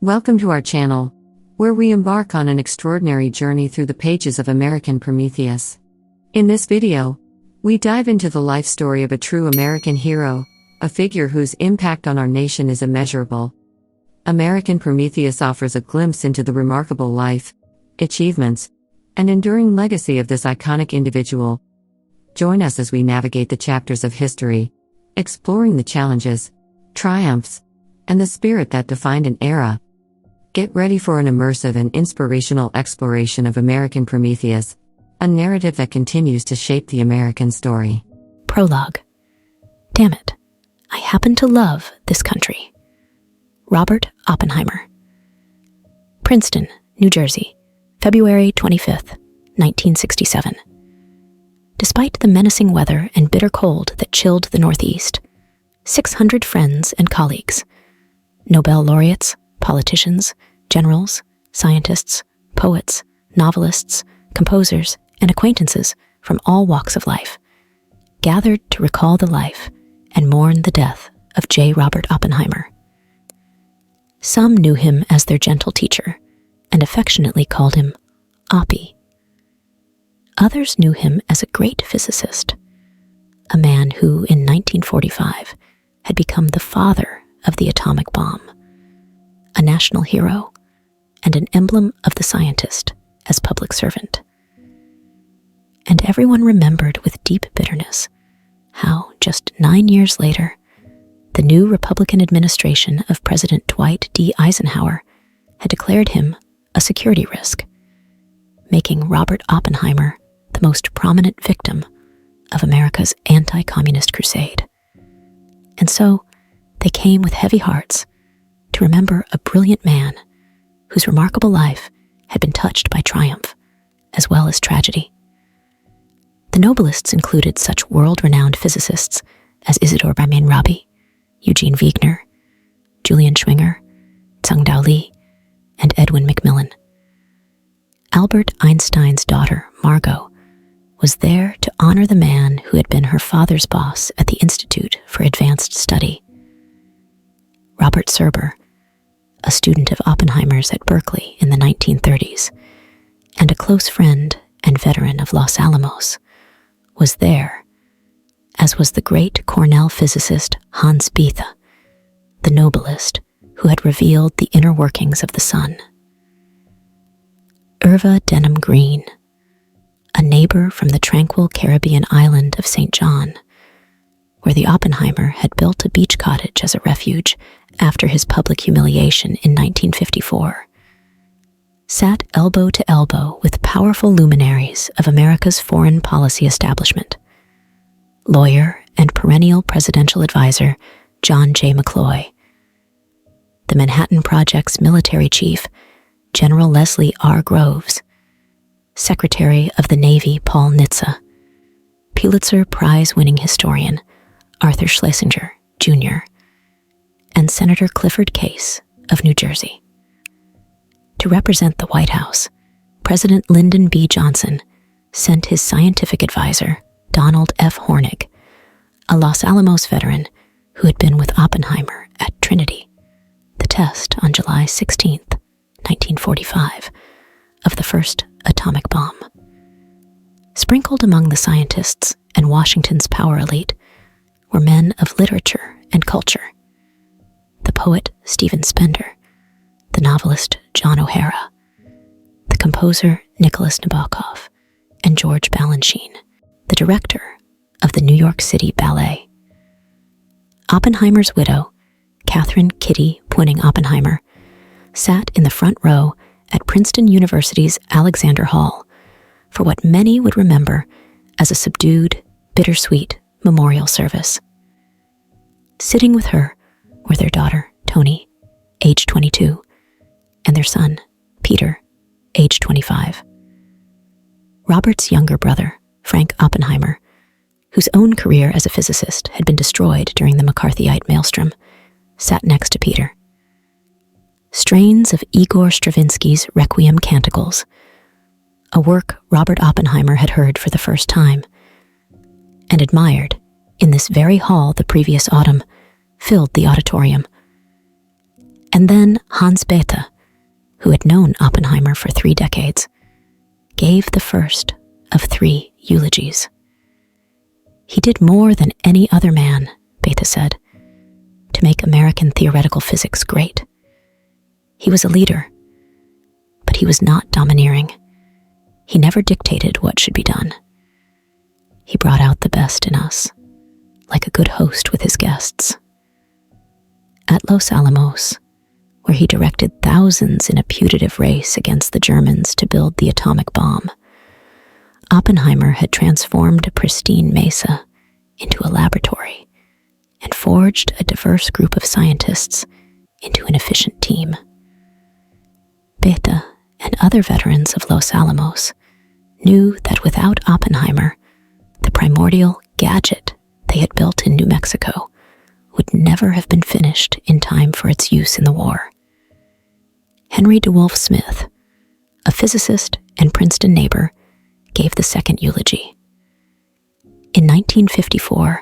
Welcome to our channel, where we embark on an extraordinary journey through the pages of American Prometheus. In this video, we dive into the life story of a true American hero, a figure whose impact on our nation is immeasurable. American Prometheus offers a glimpse into the remarkable life, achievements, and enduring legacy of this iconic individual. Join us as we navigate the chapters of history, exploring the challenges, triumphs, and the spirit that defined an era. Get ready for an immersive and inspirational exploration of American Prometheus, a narrative that continues to shape the American story. Prologue. Damn it, I happen to love this country. Robert Oppenheimer. Princeton, New Jersey, February 25th, 1967. Despite the menacing weather and bitter cold that chilled the Northeast, 600 friends and colleagues, Nobel laureates, politicians, generals, scientists, poets, novelists, composers, and acquaintances from all walks of life, gathered to recall the life and mourn the death of J. Robert Oppenheimer. Some knew him as their gentle teacher and affectionately called him Oppie. Others knew him as a great physicist, a man who, in 1945, had become the father of the atomic bomb, a national hero, and an emblem of the scientist as public servant. And everyone remembered with deep bitterness how, just 9 years later, the new Republican administration of President Dwight D. Eisenhower had declared him a security risk, making Robert Oppenheimer the most prominent victim of America's anti-communist crusade. And so, they came with heavy hearts to remember a brilliant man whose remarkable life had been touched by triumph as well as tragedy. The Nobelists included such world-renowned physicists as Isidor Rabi, Eugene Wigner, Julian Schwinger, Tsung-Dao Lee, and Edwin McMillan. Albert Einstein's daughter, Margot, was there to honor the man who had been her father's boss at the Institute for Advanced Study. Robert Serber, a student of Oppenheimer's at Berkeley in the 1930s, and a close friend and veteran of Los Alamos, was there, as was the great Cornell physicist Hans Bethe, the Nobelist who had revealed the inner workings of the sun. Irva Denham Green, a neighbor from the tranquil Caribbean island of St. John, where the Oppenheimer had built a beach cottage as a refuge after his public humiliation in 1954, sat elbow to elbow with powerful luminaries of America's foreign policy establishment, lawyer and perennial presidential advisor John J. McCloy, the Manhattan Project's military chief, General Leslie R. Groves, Secretary of the Navy Paul Nitze, Pulitzer Prize-winning historian Arthur Schlesinger, Jr., and Senator Clifford Case of New Jersey. To represent the White House, President Lyndon B. Johnson sent his scientific advisor, Donald F. Hornig, a Los Alamos veteran who had been with Oppenheimer at Trinity, the test on July 16, 1945, of the first atomic bomb. Sprinkled among the scientists and Washington's power elite were men of literature and culture: the poet Stephen Spender, the novelist John O'Hara, the composer Nicholas Nabokov, and George Balanchine, the director of the New York City Ballet. Oppenheimer's widow, Catherine Kitty Pointing Oppenheimer, sat in the front row at Princeton University's Alexander Hall for what many would remember as a subdued, bittersweet memorial service. Sitting with her were their daughter, Toni, age 22, and their son, Peter, age 25. Robert's younger brother, Frank Oppenheimer, whose own career as a physicist had been destroyed during the McCarthyite maelstrom, sat next to Peter. Strains of Igor Stravinsky's Requiem Canticles, a work Robert Oppenheimer had heard for the first time, and admired in this very hall the previous autumn, filled the auditorium. And then Hans Bethe, who had known Oppenheimer for 3 decades, gave the first of 3 eulogies. He did more than any other man, Bethe said, to make American theoretical physics great. He was a leader, but he was not domineering. He never dictated what should be done. He brought out the best in us, like a good host with his guests. At Los Alamos, where he directed thousands in a putative race against the Germans to build the atomic bomb, Oppenheimer had transformed a pristine mesa into a laboratory and forged a diverse group of scientists into an efficient team. Bethe and other veterans of Los Alamos knew that without Oppenheimer, the primordial gadget they had built in New Mexico would never have been finished in time for its use in the war. Henry DeWolf Smith, a physicist and Princeton neighbor, gave the second eulogy. In 1954,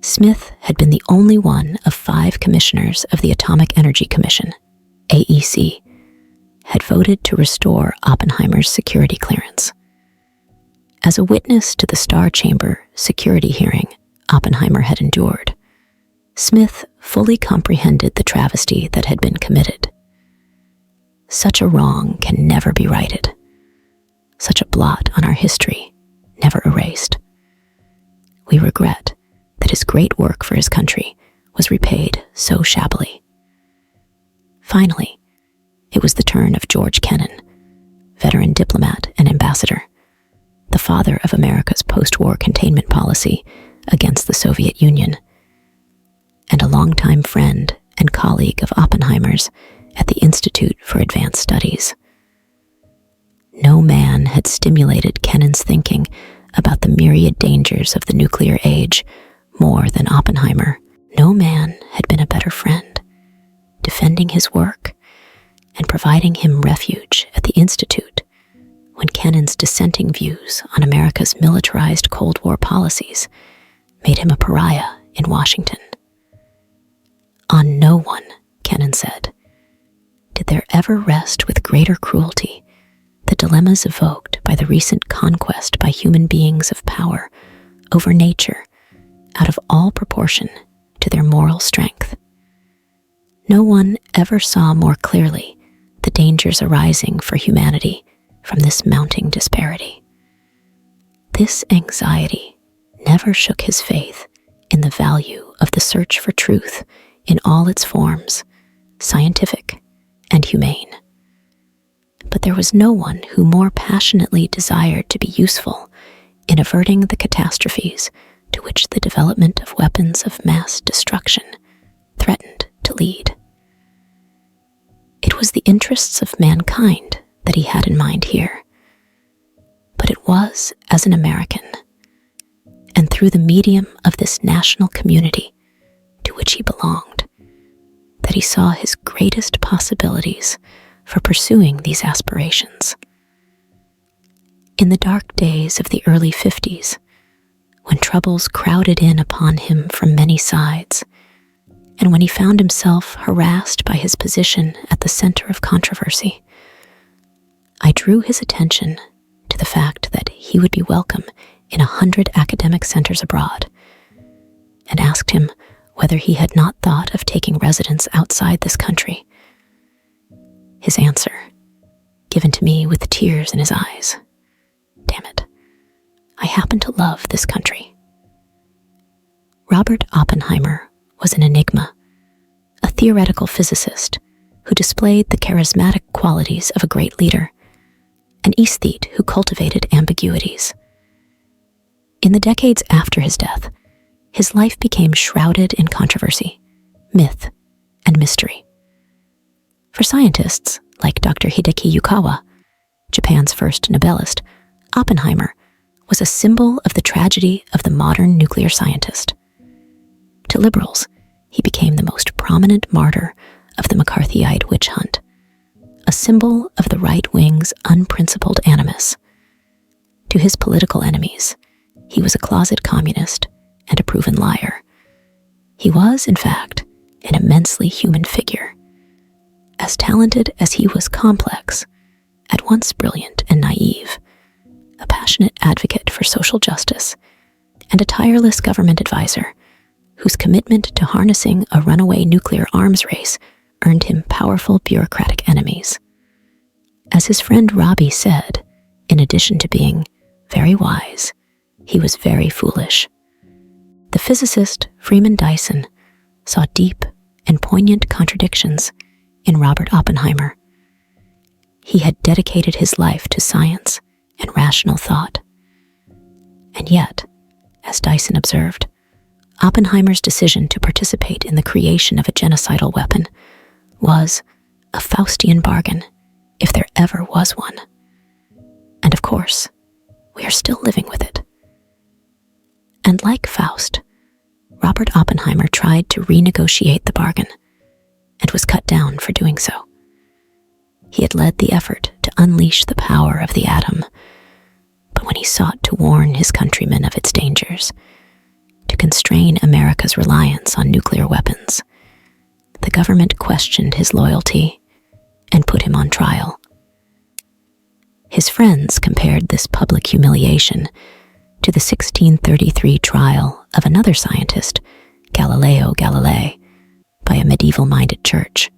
Smith had been the only one of 5 commissioners of the Atomic Energy Commission, AEC, had voted to restore Oppenheimer's security clearance. As a witness to the Star Chamber security hearing Oppenheimer had endured, Smith fully comprehended the travesty that had been committed. Such a wrong can never be righted. Such a blot on our history, never erased. We regret that his great work for his country was repaid so shabbily. Finally, it was the turn of George Kennan, veteran diplomat and ambassador, the father of America's post-war containment policy against the Soviet Union, and a longtime friend and colleague of Oppenheimer's at the Institute for Advanced Studies. No man had stimulated Kennan's thinking about the myriad dangers of the nuclear age more than Oppenheimer. No man had been a better friend, defending his work and providing him refuge at the Institute when Kennan's dissenting views on America's militarized Cold War policies made him a pariah in Washington. On no one, Kennan said, did there ever rest with greater cruelty the dilemmas evoked by the recent conquest by human beings of power over nature out of all proportion to their moral strength. No one ever saw more clearly the dangers arising for humanity from this mounting disparity. This anxiety never shook his faith in the value of the search for truth in all its forms, scientific and humane. But there was no one who more passionately desired to be useful in averting the catastrophes to which the development of weapons of mass destruction threatened to lead. It was the interests of mankind that he had in mind here, but it was as an American, and through the medium of this national community to which he belonged, that he saw his greatest possibilities for pursuing these aspirations. In the dark days of the early 50s, when troubles crowded in upon him from many sides, and when he found himself harassed by his position at the center of controversy, I drew his attention to the fact that he would be welcome in 100 academic centers abroad, and asked him whether he had not thought of taking residence outside this country. His answer, given to me with tears in his eyes: "Damn it, I happen to love this country." Robert Oppenheimer was an enigma, a theoretical physicist who displayed the charismatic qualities of a great leader, an aesthete who cultivated ambiguities. In the decades after his death, his life became shrouded in controversy, myth, and mystery. For scientists like Dr. Hideki Yukawa, Japan's first Nobelist, Oppenheimer was a symbol of the tragedy of the modern nuclear scientist. To liberals, he became the most prominent martyr of the McCarthyite witch hunt, a symbol of the right wing's unprincipled animus. To his political enemies, he was a closet communist and a proven liar. He was, in fact, an immensely human figure, as talented as he was complex, at once brilliant and naive, a passionate advocate for social justice, and a tireless government advisor whose commitment to harnessing a runaway nuclear arms race earned him powerful bureaucratic enemies. As his friend Robbie said, in addition to being very wise, he was very foolish. The physicist Freeman Dyson saw deep and poignant contradictions in Robert Oppenheimer. He had dedicated his life to science and rational thought. And yet, as Dyson observed, Oppenheimer's decision to participate in the creation of a genocidal weapon was a Faustian bargain, if there ever was one. And of course, we are still living with it. And like Faust, Robert Oppenheimer tried to renegotiate the bargain and was cut down for doing so. He had led the effort to unleash the power of the atom, but when he sought to warn his countrymen of its dangers, to constrain America's reliance on nuclear weapons, the government questioned his loyalty and put him on trial. His friends compared this public humiliation to the 1633 trial of another scientist, Galileo Galilei, by a medieval-minded church.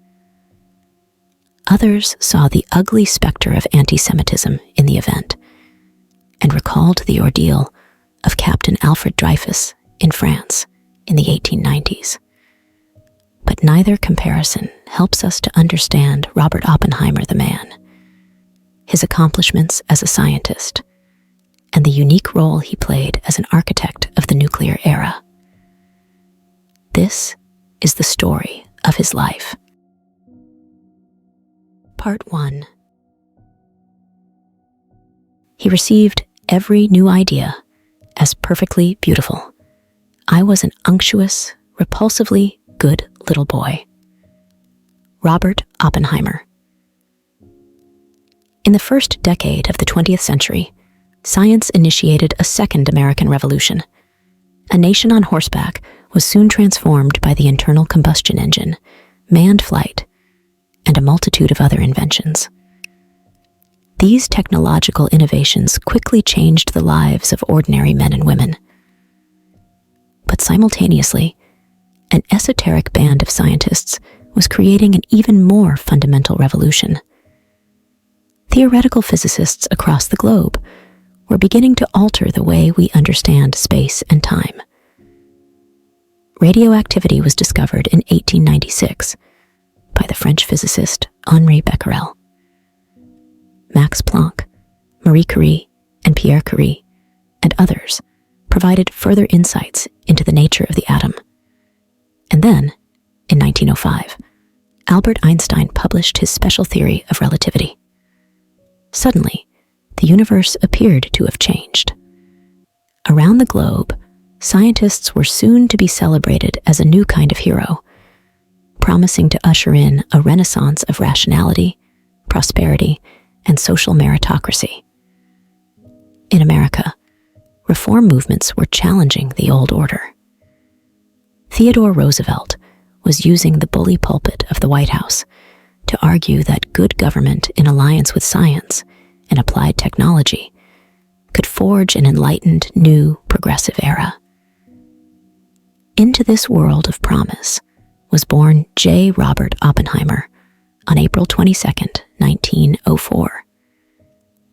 Others saw the ugly specter of anti-Semitism in the event and recalled the ordeal of Captain Alfred Dreyfus in France in the 1890s. But neither comparison helps us to understand Robert Oppenheimer the man, his accomplishments as a scientist, and the unique role he played as an architect of the nuclear era. This is the story of his life. Part 1. He received every new idea as perfectly beautiful. I was an unctuous, repulsively good little boy. Robert Oppenheimer. In the first decade of the 20th century, science initiated a second American Revolution. A nation on horseback was soon transformed by the internal combustion engine, manned flight, and a multitude of other inventions. These technological innovations quickly changed the lives of ordinary men and women. But simultaneously, an esoteric band of scientists was creating an even more fundamental revolution. Theoretical physicists across the globe were beginning to alter the way we understand space and time. Radioactivity was discovered in 1896 by the French physicist Henri Becquerel. Max Planck, Marie Curie, and Pierre Curie, and others provided further insights into the nature of the atom. And then, in 1905, Albert Einstein published his special theory of relativity. Suddenly, the universe appeared to have changed. Around the globe, scientists were soon to be celebrated as a new kind of hero, promising to usher in a renaissance of rationality, prosperity, and social meritocracy. In America, reform movements were challenging the old order. Theodore Roosevelt was using the bully pulpit of the White House to argue that good government in alliance with science and applied technology could forge an enlightened, new, progressive era. Into this world of promise was born J. Robert Oppenheimer on April 22, 1904.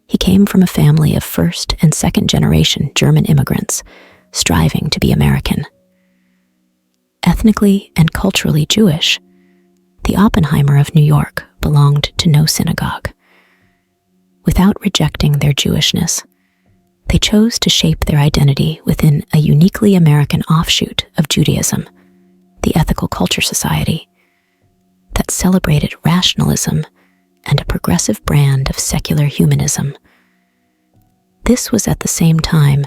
He came from a family of first and second generation German immigrants striving to be American. Ethnically and culturally Jewish, the Oppenheimer of New York belonged to no synagogue. Without rejecting their Jewishness, they chose to shape their identity within a uniquely American offshoot of Judaism, the Ethical Culture Society, that celebrated rationalism and a progressive brand of secular humanism. This was at the same time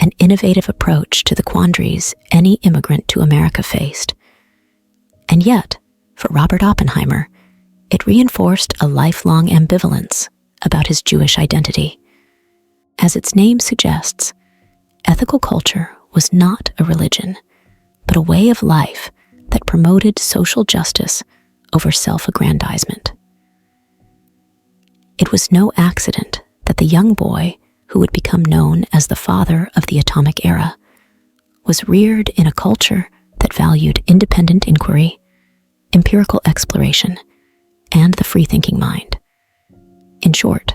an innovative approach to the quandaries any immigrant to America faced. And yet, for Robert Oppenheimer, it reinforced a lifelong ambivalence about his Jewish identity. As its name suggests, ethical culture was not a religion, but a way of life that promoted social justice over self-aggrandizement. It was no accident that the young boy who would become known as the father of the atomic era was reared in a culture that valued independent inquiry, empirical exploration, and the free-thinking mind. In short,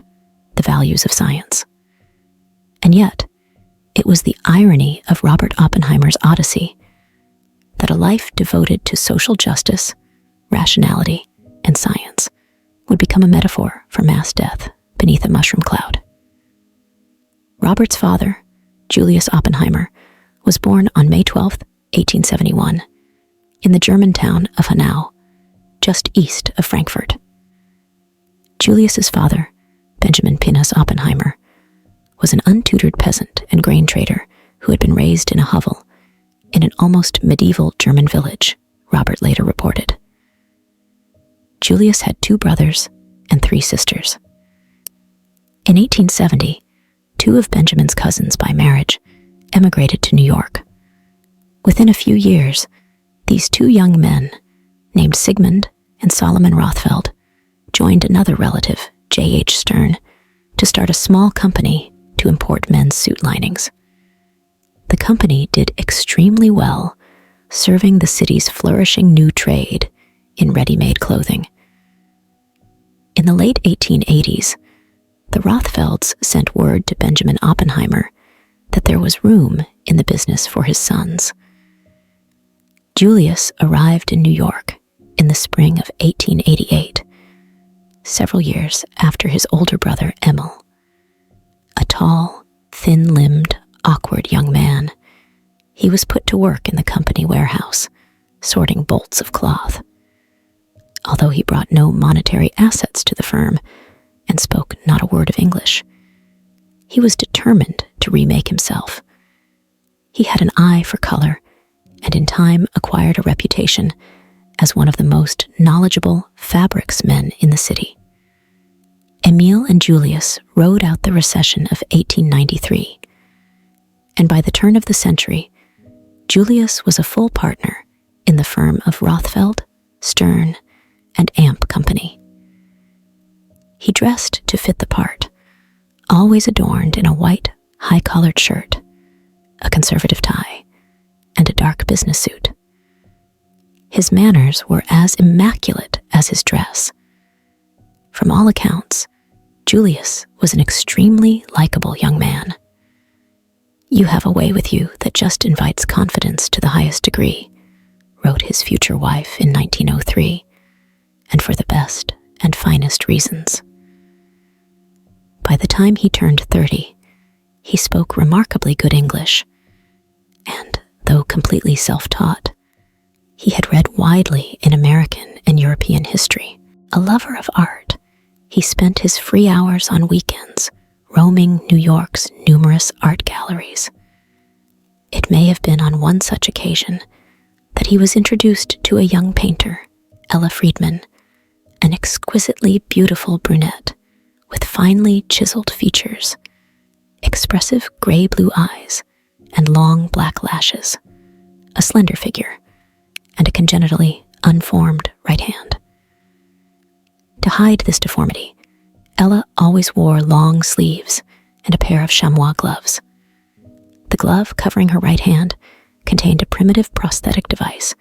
the values of science. And yet, it was the irony of Robert Oppenheimer's Odyssey that a life devoted to social justice, rationality, and science would become a metaphor for mass death beneath a mushroom cloud. Robert's father, Julius Oppenheimer, was born on May 12, 1871, in the German town of Hanau, just east of Frankfurt. Julius's father, Benjamin Pinus Oppenheimer, was an untutored peasant and grain trader who had been raised in a hovel in an almost medieval German village, Robert later reported. Julius had 2 brothers and 3 sisters. In 1870, 2 of Benjamin's cousins by marriage emigrated to New York. Within a few years, these 2 young men, named Sigmund and Solomon Rothfeld, joined another relative, J.H. Stern, to start a small company to import men's suit linings. The company did extremely well, serving the city's flourishing new trade in ready-made clothing. In the late 1880s, the Rothfelds sent word to Benjamin Oppenheimer that there was room in the business for his sons. Julius arrived in New York in the spring of 1888, several years after his older brother Emil. A tall, thin-limbed, awkward young man, he was put to work in the company warehouse, sorting bolts of cloth. Although he brought no monetary assets to the firm and spoke not a word of English, he was determined to remake himself. He had an eye for color and in time acquired a reputation as one of the most knowledgeable fabrics men in the city. Emil and Julius rode out the recession of 1893, and by the turn of the century, Julius was a full partner in the firm of Rothfeld, Stern, and Amp Company. He dressed to fit the part, always adorned in a white, high-collared shirt, a conservative tie, and a dark business suit. His manners were as immaculate as his dress. From all accounts, Julius was an extremely likable young man. "You have a way with you that just invites confidence to the highest degree," wrote his future wife in 1903, "and for the best and finest reasons." By the time he turned 30, he spoke remarkably good English, and, though completely self-taught, he had read widely in American and European history. A lover of art, he spent his free hours on weekends roaming New York's numerous art galleries. It may have been on one such occasion that he was introduced to a young painter, Ella Friedman, an exquisitely beautiful brunette with finely chiseled features, expressive gray-blue eyes, and long black lashes, a slender figure, and a congenitally unformed right hand. To hide this deformity, Ella always wore long sleeves and a pair of chamois gloves. The glove covering her right hand contained a primitive prosthetic device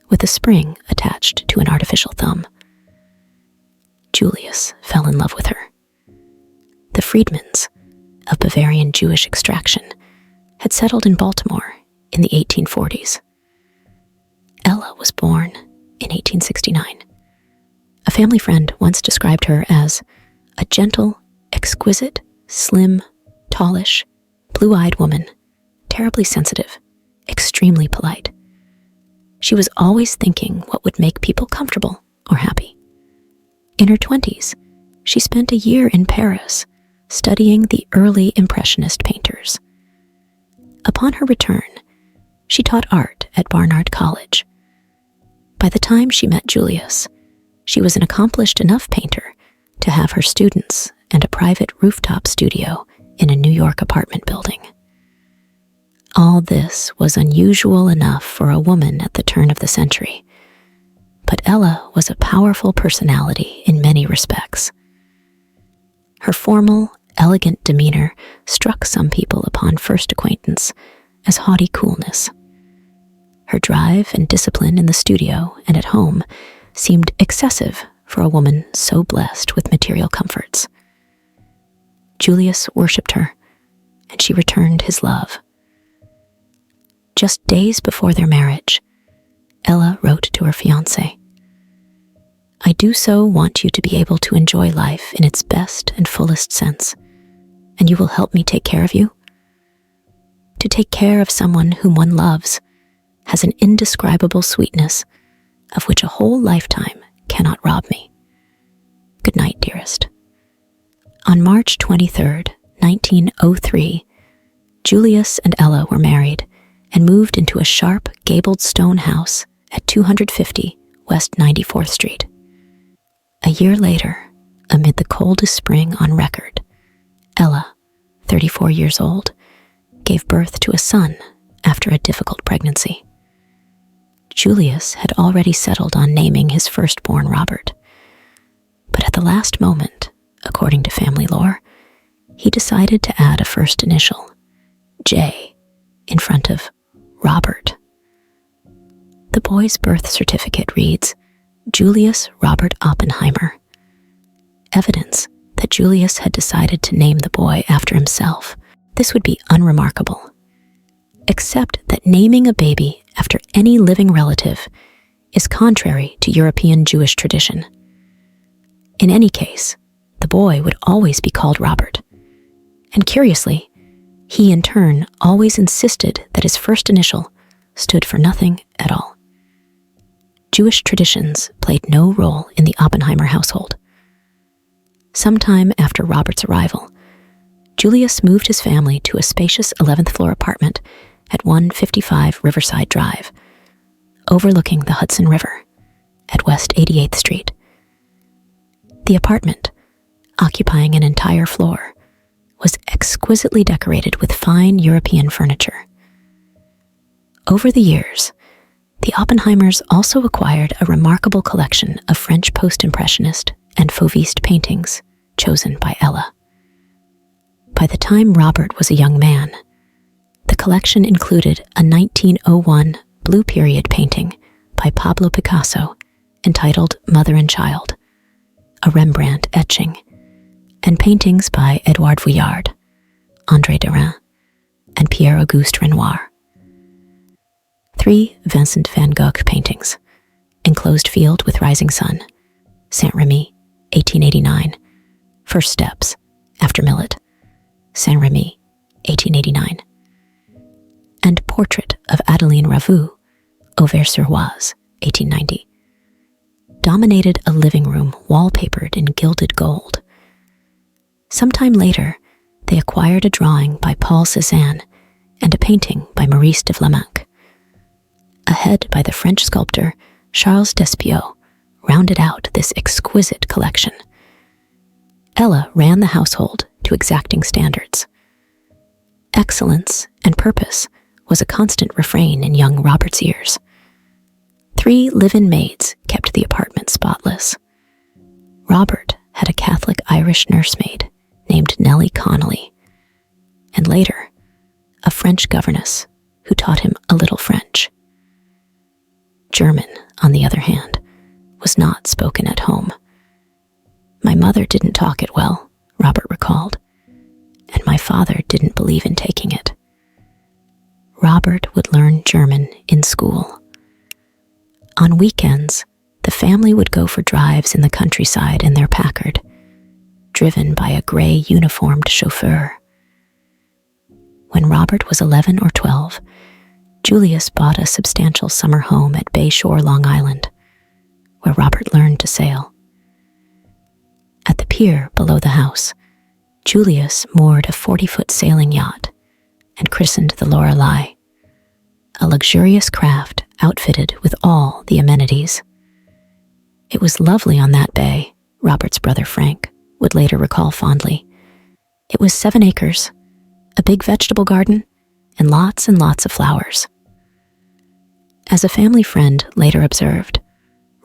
with a spring attached to an artificial thumb. Julius fell in love with her. The Friedmans, of Bavarian Jewish extraction, had settled in Baltimore in the 1840s. Ella was born in 1869. A family friend once described her as a gentle, exquisite, slim, tallish, blue-eyed woman, terribly sensitive, extremely polite. She was always thinking what would make people comfortable or happy. In her 20s, she spent a year in Paris studying the early Impressionist painters. Upon her return, she taught art at Barnard College. By the time she met Julius, she was an accomplished enough painter to have her students and a private rooftop studio in a New York apartment building. All this was unusual enough for a woman at the turn of the century, But Ella was a powerful personality in many respects. Her formal, elegant demeanor struck some people upon first acquaintance as haughty coolness. Her drive and discipline in the studio and at home seemed excessive for a woman so blessed with material comforts. Julius worshipped her, and she returned his love. Just days before their marriage, Ella wrote to her fiancé, "I do so want you to be able to enjoy life in its best and fullest sense, and you will help me take care of you? To take care of someone whom one loves has an indescribable sweetness of which a whole lifetime cannot rob me. Good night, dearest." On March 23rd, 1903, Julius and Ella were married and moved into a sharp, gabled stone house at 250 West 94th Street. A year later, amid the coldest spring on record, Ella, 34 years old, gave birth to a son after a difficult pregnancy. Julius had already settled on naming his firstborn Robert, but at the last moment, according to family lore, he decided to add a first initial, J, in front of Robert. The boy's birth certificate reads, Julius Robert Oppenheimer, evidence that Julius had decided to name the boy after himself. This would be unremarkable, except that naming a baby after any living relative is contrary to European Jewish tradition. In any case, the boy would always be called Robert, and curiously, he in turn always insisted that his first initial stood for nothing at all. Jewish traditions played no role in the Oppenheimer household. Sometime after Robert's arrival, Julius moved his family to a spacious 11th floor apartment at 155 Riverside Drive, overlooking the Hudson River at West 88th Street. The apartment, occupying an entire floor, was exquisitely decorated with fine European furniture. Over the years, the Oppenheimers also acquired a remarkable collection of French post-impressionist and Fauviste paintings chosen by Ella. By the time Robert was a young man, the collection included a 1901 Blue Period painting by Pablo Picasso entitled Mother and Child, a Rembrandt etching, and paintings by Edouard Vuillard, André Derain, and Pierre-Auguste Renoir. 3 Vincent van Gogh paintings, Enclosed Field with Rising Sun, Saint-Remy, 1889, First Steps, After Millet, Saint-Remy, 1889, and Portrait of Adeline Ravoux, Auvers-sur-Oise, 1890, dominated a living room wallpapered in gilded gold. Sometime later, they acquired a drawing by Paul Cézanne and a painting by Maurice de Vlaminck. A head by the French sculptor Charles Despiaux rounded out this exquisite collection. Ella ran the household to exacting standards. Excellence and purpose was a constant refrain in young Robert's ears. 3 live-in maids kept the apartment spotless. Robert had a Catholic Irish nursemaid named Nellie Connolly, and later, a French governess who taught him a little French. German, on the other hand, was not spoken at home. My mother didn't talk it well, Robert recalled, and my father didn't believe in taking it. Robert would learn German in school. On weekends, the family would go for drives in the countryside in their Packard, driven by a gray uniformed chauffeur. When Robert was 11 or 12, Julius bought a substantial summer home at Bayshore, Long Island, where Robert learned to sail. At the pier below the house, Julius moored a 40-foot sailing yacht and christened the Lorelei, a luxurious craft outfitted with all the amenities. It was lovely on that bay, Robert's brother Frank would later recall fondly. It was 7 acres, a big vegetable garden, and lots of flowers. As a family friend later observed,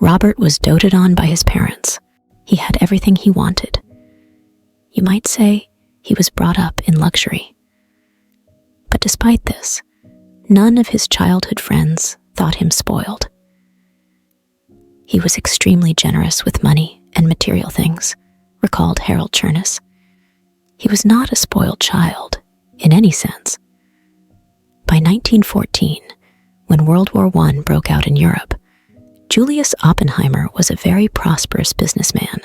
Robert was doted on by his parents. He had everything he wanted. You might say he was brought up in luxury. But despite this, none of his childhood friends thought him spoiled. He was extremely generous with money and material things, recalled Harold Chernus. He was not a spoiled child, in any sense. By 1914, when World War I broke out in Europe, Julius Oppenheimer was a very prosperous businessman.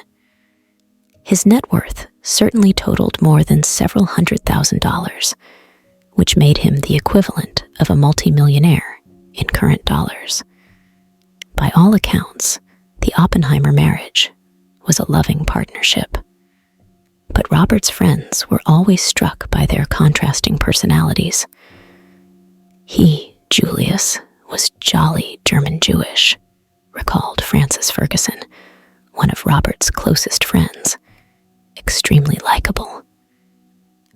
His net worth certainly totaled more than several $100,000, which made him the equivalent of a multimillionaire in current dollars. By all accounts, the Oppenheimer marriage was a loving partnership. But Robert's friends were always struck by their contrasting personalities. He, Julius, was jolly German Jewish, recalled Francis Ferguson, one of Robert's closest friends, extremely likable.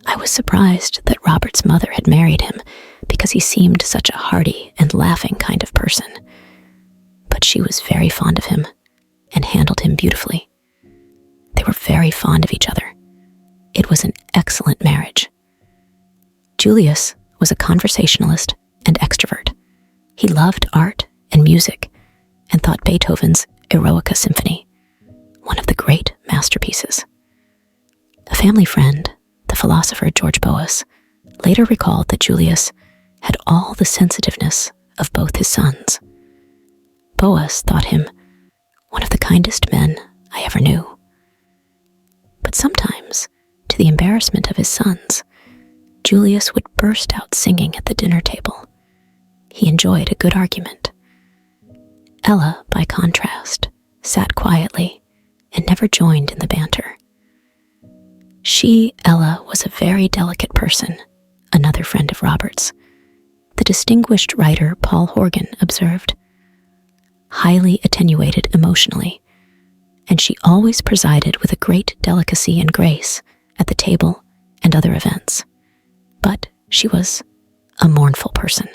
I was surprised that Robert's mother had married him because he seemed such a hearty and laughing kind of person. But she was very fond of him and handled him beautifully. They were very fond of each other. It was an excellent marriage. Julius was a conversationalist and extrovert. He loved art and music and thought Beethoven's Eroica Symphony one of the great masterpieces. A family friend, the philosopher George Boas, later recalled that Julius had all the sensitiveness of both his sons. Boas thought him one of the kindest men I ever knew. But sometimes, to the embarrassment of his sons, Julius would burst out singing at the dinner table. He enjoyed a good argument. Ella, by contrast, sat quietly and never joined in the banter. She, Ella, was a very delicate person, another friend of Robert's. The distinguished writer Paul Horgan observed, highly attenuated emotionally, and she always presided with a great delicacy and grace at the table and other events. But she was a mournful person.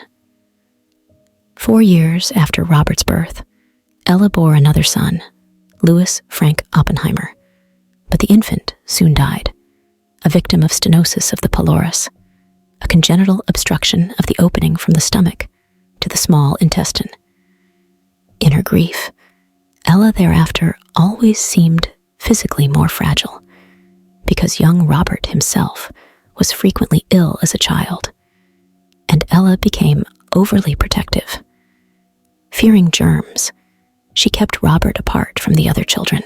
4 years after Robert's birth, Ella bore another son, Louis Frank Oppenheimer, but the infant soon died, a victim of stenosis of the pylorus, a congenital obstruction of the opening from the stomach to the small intestine. In her grief, Ella thereafter always seemed physically more fragile, because young Robert himself was frequently ill as a child, and Ella became overly protective. Fearing germs, she kept Robert apart from the other children.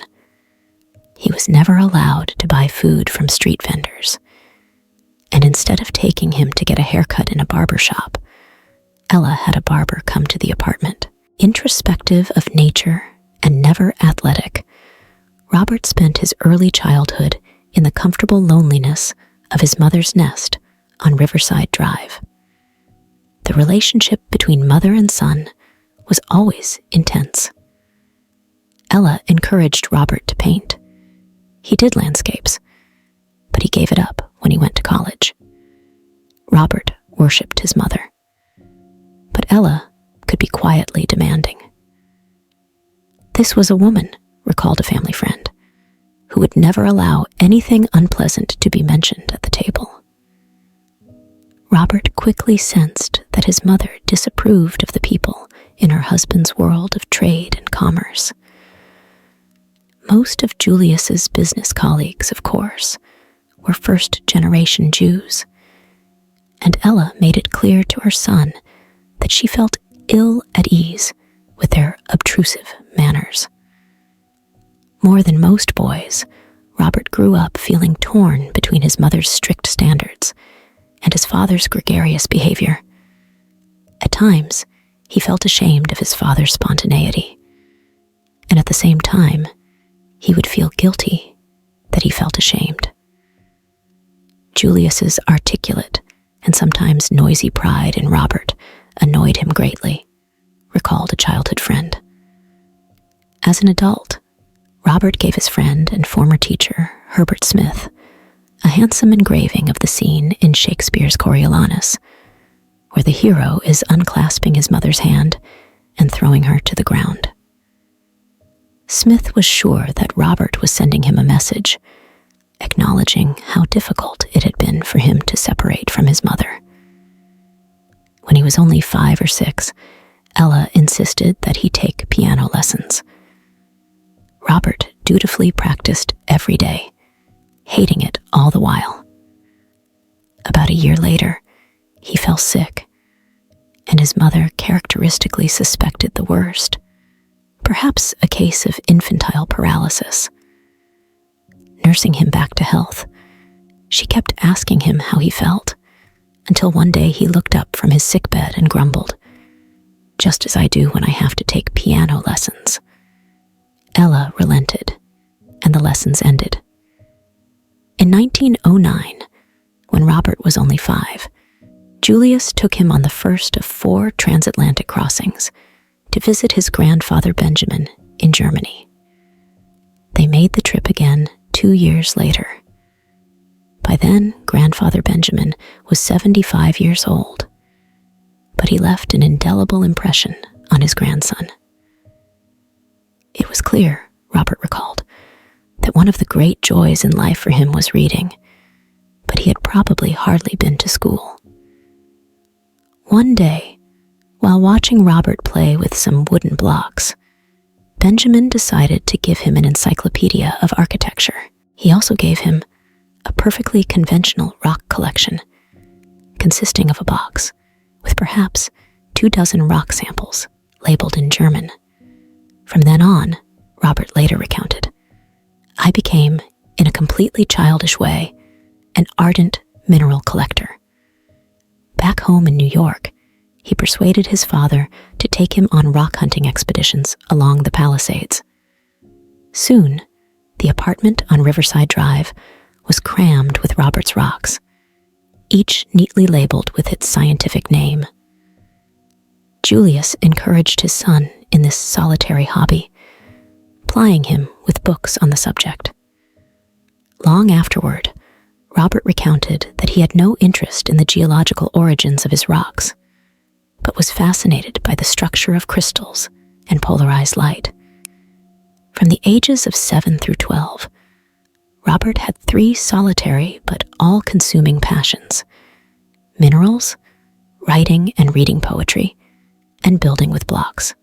He was never allowed to buy food from street vendors, and instead of taking him to get a haircut in a barber shop, Ella had a barber come to the apartment. Introspective of nature and never athletic, Robert spent his early childhood in the comfortable loneliness of his mother's nest on Riverside Drive. The relationship between mother and son was always intense. Ella encouraged Robert to paint. He did landscapes, but he gave it up when he went to college. Robert worshipped his mother, but Ella could be quietly demanding. This was a woman, recalled a family friend, who would never allow anything unpleasant to be mentioned at the table. Robert quickly sensed that his mother disapproved of the people in her husband's world of trade and commerce. Most of Julius's business colleagues, of course, were first-generation Jews, and Ella made it clear to her son that she felt ill at ease with their obtrusive manners. More than most boys, Robert grew up feeling torn between his mother's strict standards and his father's gregarious behavior. At times, he felt ashamed of his father's spontaneity, and at the same time, he would feel guilty that he felt ashamed. Julius's articulate and sometimes noisy pride in Robert annoyed him greatly, recalled a childhood friend. As an adult, Robert gave his friend and former teacher, Herbert Smith, a handsome engraving of the scene in Shakespeare's Coriolanus, where the hero is unclasping his mother's hand and throwing her to the ground. Smith was sure that Robert was sending him a message, acknowledging how difficult it had been for him to separate from his mother. When he was only 5 or 6, Ella insisted that he take piano lessons. Robert dutifully practiced every day, hating it all the while. About a year later, he fell sick, and his mother characteristically suspected the worst, perhaps a case of infantile paralysis. Nursing him back to health, she kept asking him how he felt, until one day he looked up from his sickbed and grumbled, "Just as I do when I have to take piano lessons." Ella relented, and the lessons ended. In 1909, when Robert was only 5, Julius took him on the first of 4 transatlantic crossings to visit his grandfather Benjamin in Germany. They made the trip again 2 years later. By then, grandfather Benjamin was 75 years old, but he left an indelible impression on his grandson. It was clear, Robert recalled, that one of the great joys in life for him was reading, but he had probably hardly been to school. One day, while watching Robert play with some wooden blocks, Benjamin decided to give him an encyclopedia of architecture. He also gave him a perfectly conventional rock collection, consisting of a box with perhaps 24 rock samples labeled in German. From then on, Robert later recounted, I became, in a completely childish way, an ardent mineral collector. Back home in New York, he persuaded his father to take him on rock hunting expeditions along the Palisades. Soon, the apartment on Riverside Drive was crammed with Robert's rocks, each neatly labeled with its scientific name. Julius encouraged his son in this solitary hobby, plying him with books on the subject. Long afterward, Robert recounted that he had no interest in the geological origins of his rocks, but was fascinated by the structure of crystals and polarized light. From the ages of 7 through 12, Robert had 3 solitary but all-consuming passions: minerals, writing and reading poetry, and building with blocks.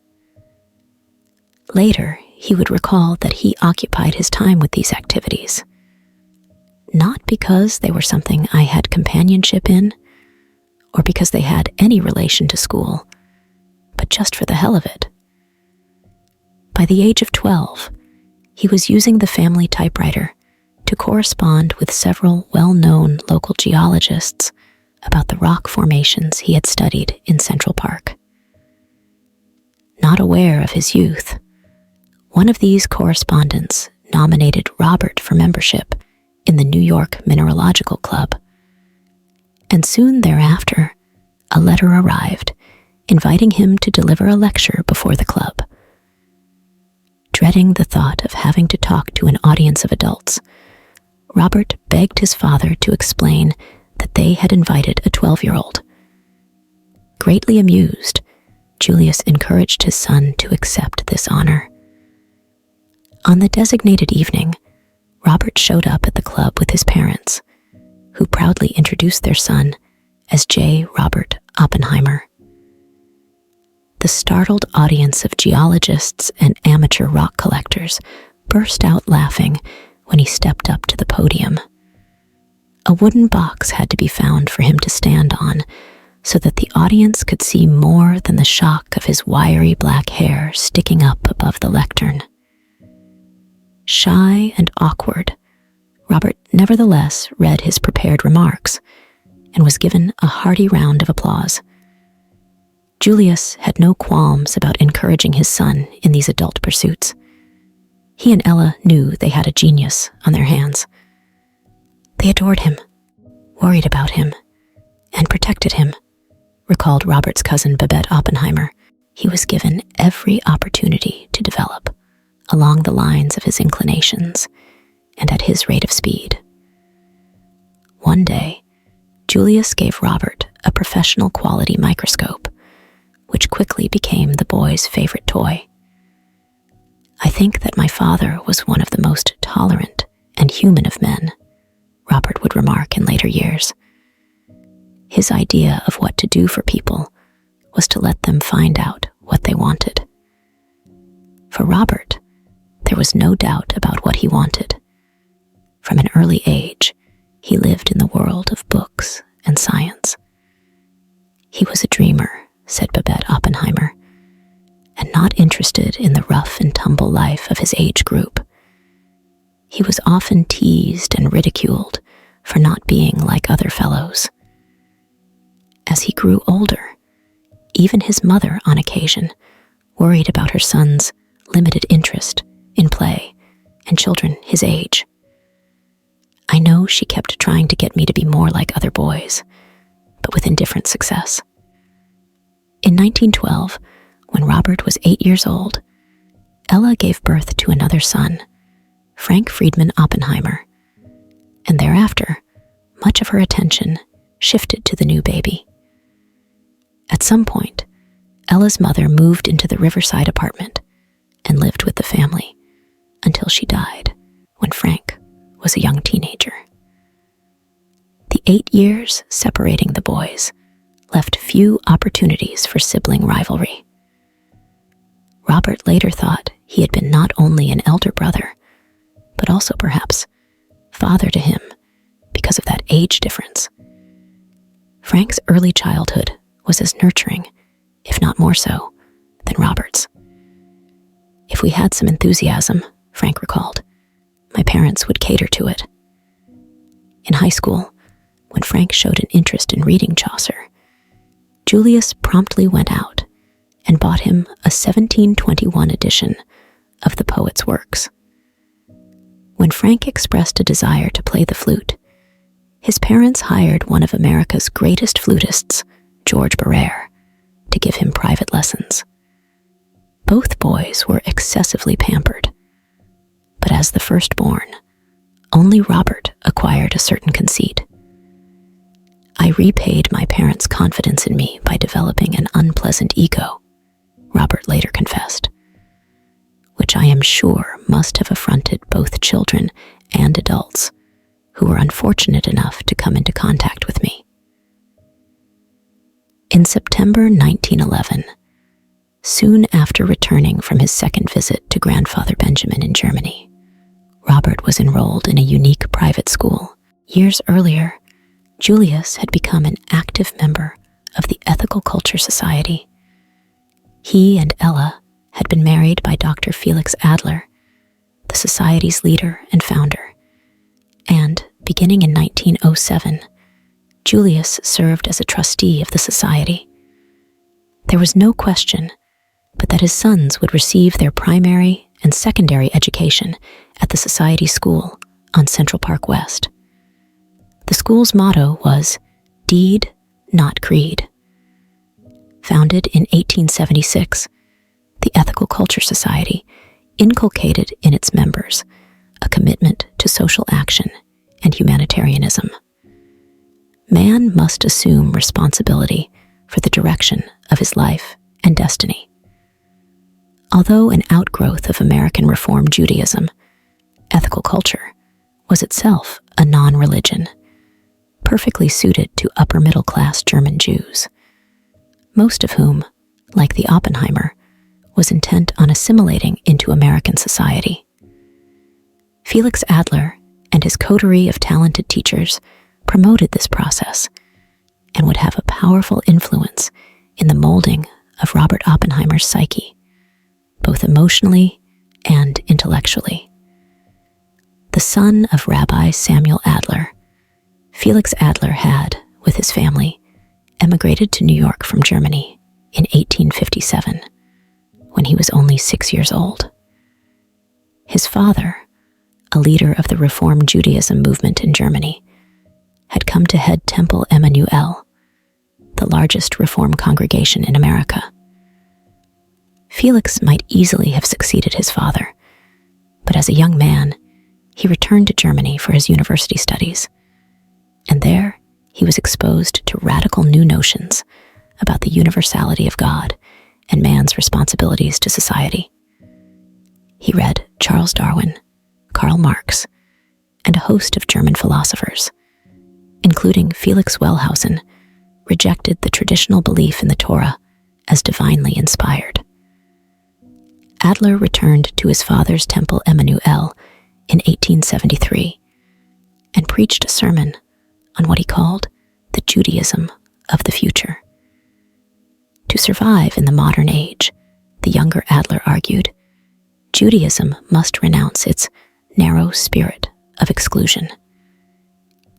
Later, he would recall that he occupied his time with these activities, not because they were something I had companionship in, or because they had any relation to school, but just for the hell of it. By the age of 12, he was using the family typewriter to correspond with several well-known local geologists about the rock formations he had studied in Central Park. Not aware of his youth, one of these correspondents nominated Robert for membership in the New York Mineralogical Club, and soon thereafter, a letter arrived inviting him to deliver a lecture before the club. Dreading the thought of having to talk to an audience of adults, Robert begged his father to explain that they had invited a 12-year-old. Greatly amused, Julius encouraged his son to accept this honor. On the designated evening, Robert showed up at the club with his parents, who proudly introduced their son as J. Robert Oppenheimer. The startled audience of geologists and amateur rock collectors burst out laughing when he stepped up to the podium. A wooden box had to be found for him to stand on so that the audience could see more than the shock of his wiry black hair sticking up above the lectern. Shy and awkward, Robert nevertheless read his prepared remarks and was given a hearty round of applause. Julius had no qualms about encouraging his son in these adult pursuits. He and Ella knew they had a genius on their hands. They adored him, worried about him, and protected him, recalled Robert's cousin Babette Oppenheimer. He was given every opportunity to develop along the lines of his inclinations and at his rate of speed. One day, Julius gave Robert a professional quality microscope, which quickly became the boy's favorite toy. "I think that my father was one of the most tolerant and human of men," Robert would remark in later years. His idea of what to do for people was to let them find out what they wanted. For Robert, there was no doubt about what he wanted. From an early age, he lived in the world of books and science. He was a dreamer, said Babette Oppenheimer, and not interested in the rough and tumble life of his age group. He was often teased and ridiculed for not being like other fellows. As he grew older, even his mother, on occasion, worried about her son's limited interest in play and children his age. I know she kept trying to get me to be more like other boys, but with indifferent success. In 1912, when Robert was 8 years old, Ella gave birth to another son, Frank Friedman Oppenheimer, and thereafter, much of her attention shifted to the new baby. At some point, Ella's mother moved into the Riverside apartment and lived with the family until she died when Frank was a young teenager. The 8 years separating the boys left few opportunities for sibling rivalry. Robert later thought he had been not only an elder brother, but also perhaps father to him because of that age difference. Frank's early childhood was as nurturing, if not more so, than Robert's. "If we had some enthusiasm," Frank recalled, "my parents would cater to it." In high school, when Frank showed an interest in reading Chaucer, Julius promptly went out and bought him a 1721 edition of the poet's works. When Frank expressed a desire to play the flute, his parents hired one of America's greatest flutists, George Barrere, to give him private lessons. Both boys were excessively pampered, but as the firstborn, only Robert acquired a certain conceit. "I repaid my parents' confidence in me by developing an unpleasant ego," Robert later confessed, "which I am sure must have affronted both children and adults who were unfortunate enough to come into contact with me." In September 1911, soon after returning from his second visit to Grandfather Benjamin in Germany, Robert was enrolled in a unique private school. Years earlier, Julius had become an active member of the Ethical Culture Society. He and Ella had been married by Dr. Felix Adler, the society's leader and founder, and beginning in 1907, Julius served as a trustee of the society. There was no question but that his sons would receive their primary and secondary education at the Society School on Central Park West. The school's motto was, "Deed, not creed." Founded in 1876, the Ethical Culture Society inculcated in its members a commitment to social action and humanitarianism. Man must assume responsibility for the direction of his life and destiny. Although an outgrowth of American Reform Judaism, ethical culture was itself a non-religion, perfectly suited to upper-middle-class German Jews, most of whom, like the Oppenheimer, was intent on assimilating into American society. Felix Adler and his coterie of talented teachers promoted this process and would have a powerful influence in the molding of Robert Oppenheimer's psyche, both emotionally and intellectually. The son of Rabbi Samuel Adler, Felix Adler had, with his family, emigrated to New York from Germany in 1857, when he was only 6 years old. His father, a leader of the Reform Judaism movement in Germany, had come to head Temple Emmanuel, the largest Reform congregation in America. Felix might easily have succeeded his father, but as a young man, he returned to Germany for his university studies, and there he was exposed to radical new notions about the universality of God and man's responsibilities to society. He read Charles Darwin, Karl Marx, and a host of German philosophers, including Felix Wellhausen, rejected the traditional belief in the Torah as divinely inspired. Adler returned to his father's temple Emmanuel in 1873 and preached a sermon on what he called the Judaism of the future. To survive in the modern age, the younger Adler argued, Judaism must renounce its narrow spirit of exclusion.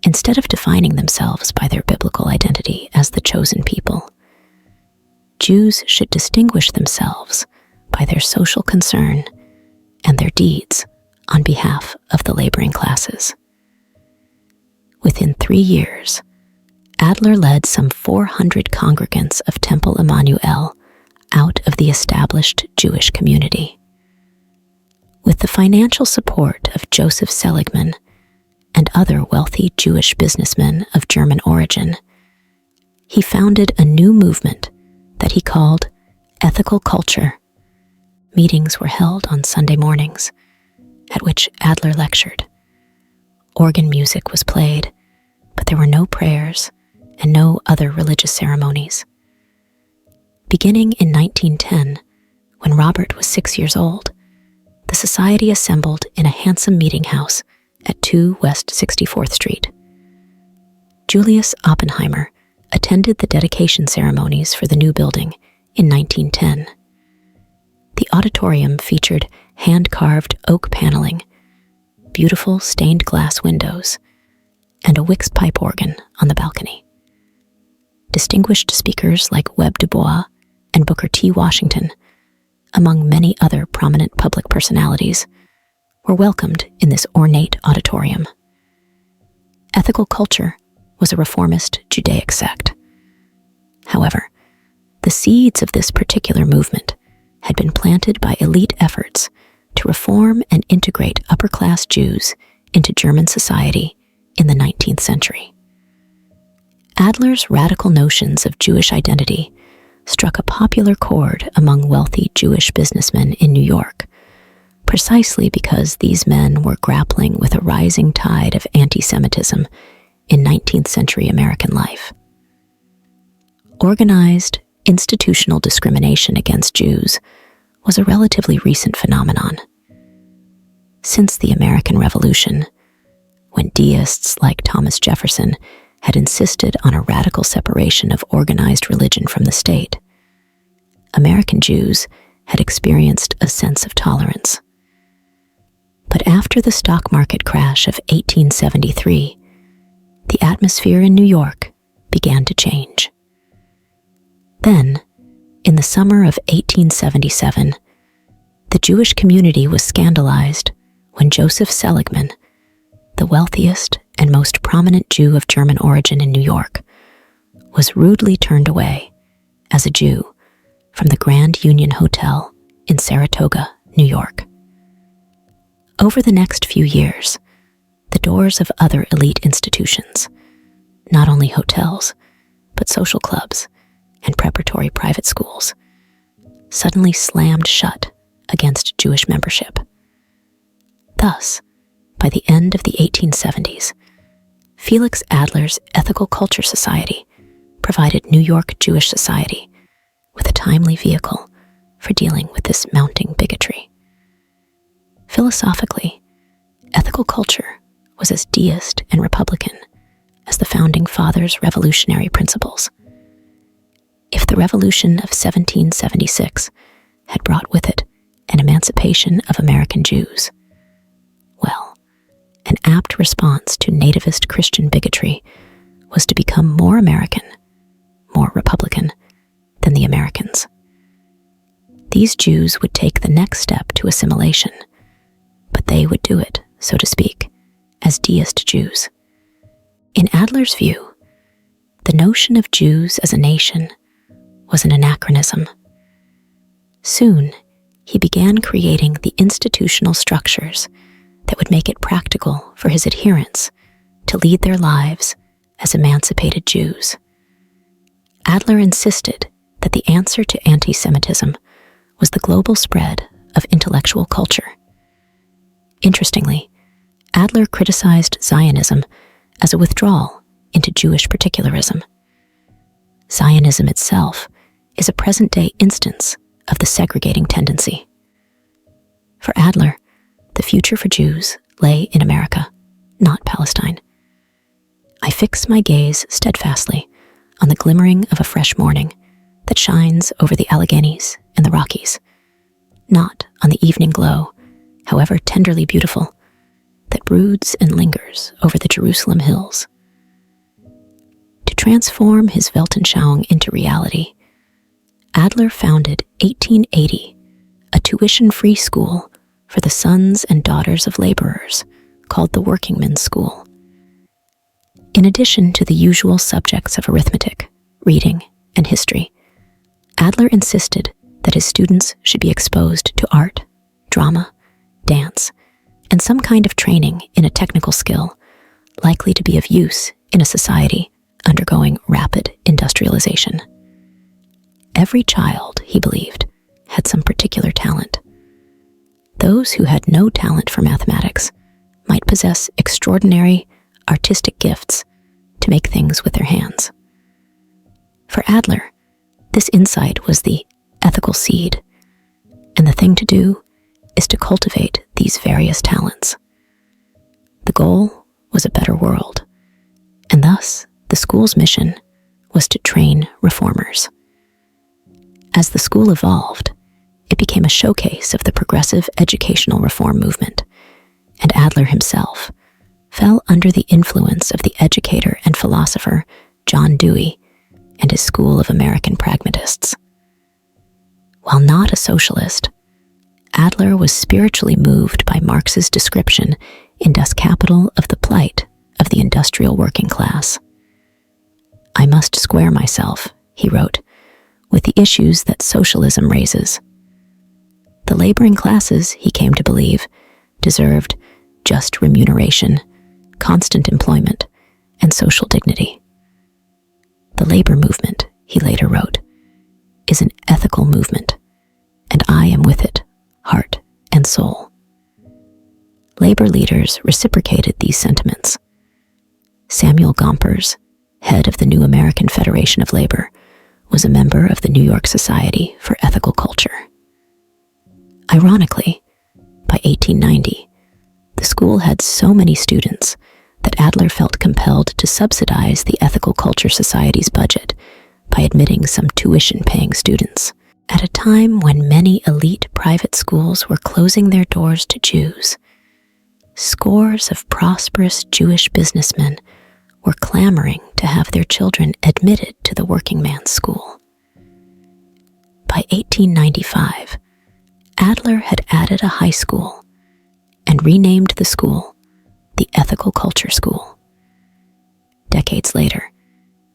Instead of defining themselves by their biblical identity as the chosen people, Jews should distinguish themselves by their social concern and their deeds on behalf of the laboring classes. Within 3 years, Adler led some 400 congregants of Temple Emmanuel out of the established Jewish community. With the financial support of Joseph Seligman and other wealthy Jewish businessmen of German origin, he founded a new movement that he called ethical culture. Meetings were held on Sunday mornings, at which Adler lectured. Organ music was played, but there were no prayers and no other religious ceremonies. Beginning in 1910, when Robert was 6 years old, the society assembled in a handsome meeting house at 2 West 64th Street. Julius Oppenheimer attended the dedication ceremonies for the new building in 1910. The auditorium featured hand-carved oak paneling, beautiful stained glass windows, and a Wix pipe organ on the balcony. Distinguished speakers like Webb Du Bois and Booker T. Washington, among many other prominent public personalities, were welcomed in this ornate auditorium. Ethical culture was a reformist Judaic sect. However, the seeds of this particular movement had been planted by elite efforts to reform and integrate upper-class Jews into German society in the 19th century. Adler's radical notions of Jewish identity struck a popular chord among wealthy Jewish businessmen in New York, precisely because these men were grappling with a rising tide of anti-Semitism in 19th century American life. Organized, institutional discrimination against Jews was a relatively recent phenomenon. Since the American Revolution, when deists like Thomas Jefferson had insisted on a radical separation of organized religion from the state, American Jews had experienced a sense of tolerance. But after the stock market crash of 1873, the atmosphere in New York began to change. Then, in the summer of 1877, the Jewish community was scandalized when Joseph Seligman, the wealthiest and most prominent Jew of German origin in New York, was rudely turned away as a Jew from the Grand Union Hotel in Saratoga, New York. Over the next few years, the doors of other elite institutions, not only hotels, but social clubs and preparatory private schools, suddenly slammed shut against Jewish membership. Thus, by the end of the 1870s, Felix Adler's Ethical Culture Society provided New York Jewish society with a timely vehicle for dealing with this mounting bigotry. Philosophically, ethical culture was as deist and republican as the Founding Fathers' revolutionary principles. If the Revolution of 1776 had brought with it an emancipation of American Jews, well, an apt response to nativist Christian bigotry was to become more American, more Republican than the Americans. These Jews would take the next step to assimilation, but they would do it, so to speak, as deist Jews. In Adler's view, the notion of Jews as a nation was an anachronism. Soon, he began creating the institutional structures that would make it practical for his adherents to lead their lives as emancipated Jews. Adler insisted that the answer to anti-Semitism was the global spread of intellectual culture. Interestingly, Adler criticized Zionism as a withdrawal into Jewish particularism. Zionism itself is a present-day instance of the segregating tendency. For Adler, the future for Jews lay in America, not Palestine. I fix my gaze steadfastly on the glimmering of a fresh morning that shines over the Alleghenies and the Rockies, not on the evening glow, however tenderly beautiful, that broods and lingers over the Jerusalem hills. To transform his Weltanschauung into reality, Adler founded 1880 a tuition-free school for the sons and daughters of laborers called the Workingmen's School. In addition to the usual subjects of arithmetic, reading, and history, Adler insisted that his students should be exposed to art, drama, dance, and some kind of training in a technical skill likely to be of use in a society undergoing rapid industrialization. Every child, he believed, had some particular talent. Those who had no talent for mathematics might possess extraordinary artistic gifts to make things with their hands. For Adler, this insight was the ethical seed, and the thing to do is to cultivate these various talents. The goal was a better world, and thus the school's mission was to train reformers. As the school evolved, it became a showcase of the progressive educational reform movement, and Adler himself fell under the influence of the educator and philosopher John Dewey and his school of American pragmatists. While not a socialist, Adler was spiritually moved by Marx's description in Das Kapital of the plight of the industrial working class. "I must square myself," he wrote, "with the issues that socialism raises." The laboring classes, he came to believe, deserved just remuneration, constant employment, and social dignity. "The labor movement," he later wrote, "is an ethical movement, and I am with it, heart and soul." Labor leaders reciprocated these sentiments. Samuel Gompers, head of the New American Federation of Labor, was a member of the New York Society for Ethical Culture. Ironically, by 1890, the school had so many students that Adler felt compelled to subsidize the Ethical Culture Society's budget by admitting some tuition-paying students. At a time when many elite private schools were closing their doors to Jews, scores of prosperous Jewish businessmen were clamoring to have their children admitted to the working man's school. By 1895, Adler had added a high school and renamed the school the Ethical Culture School. Decades later,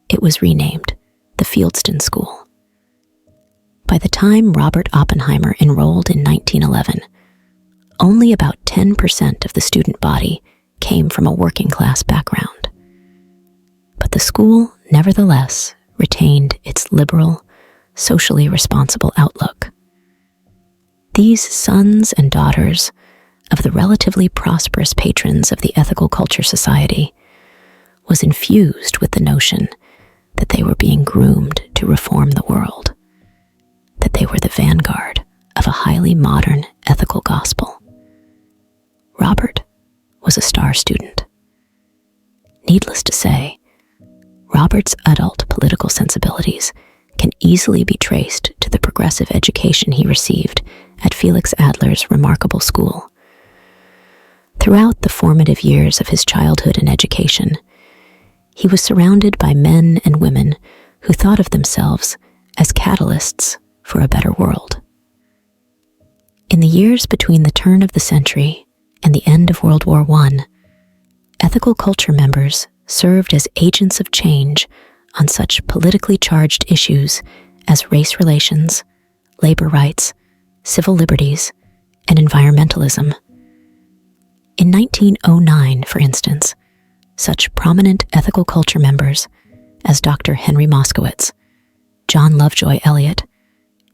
it was renamed the Fieldston School. By the time Robert Oppenheimer enrolled in 1911, only about 10% of the student body came from a working-class background. But the school, nevertheless, retained its liberal, socially responsible outlook. These sons and daughters of the relatively prosperous patrons of the Ethical Culture Society was infused with the notion that they were being groomed to reform the world, that they were the vanguard of a highly modern ethical gospel. Robert was a star student. Needless to say, Robert's adult political sensibilities can easily be traced to the progressive education he received at Felix Adler's remarkable school. Throughout the formative years of his childhood and education, he was surrounded by men and women who thought of themselves as catalysts for a better world. In the years between the turn of the century and the end of World War I, ethical culture members served as agents of change on such politically charged issues as race relations, labor rights, civil liberties, and environmentalism. In 1909, for instance, such prominent ethical culture members as Dr. Henry Moskowitz, John Lovejoy Elliott,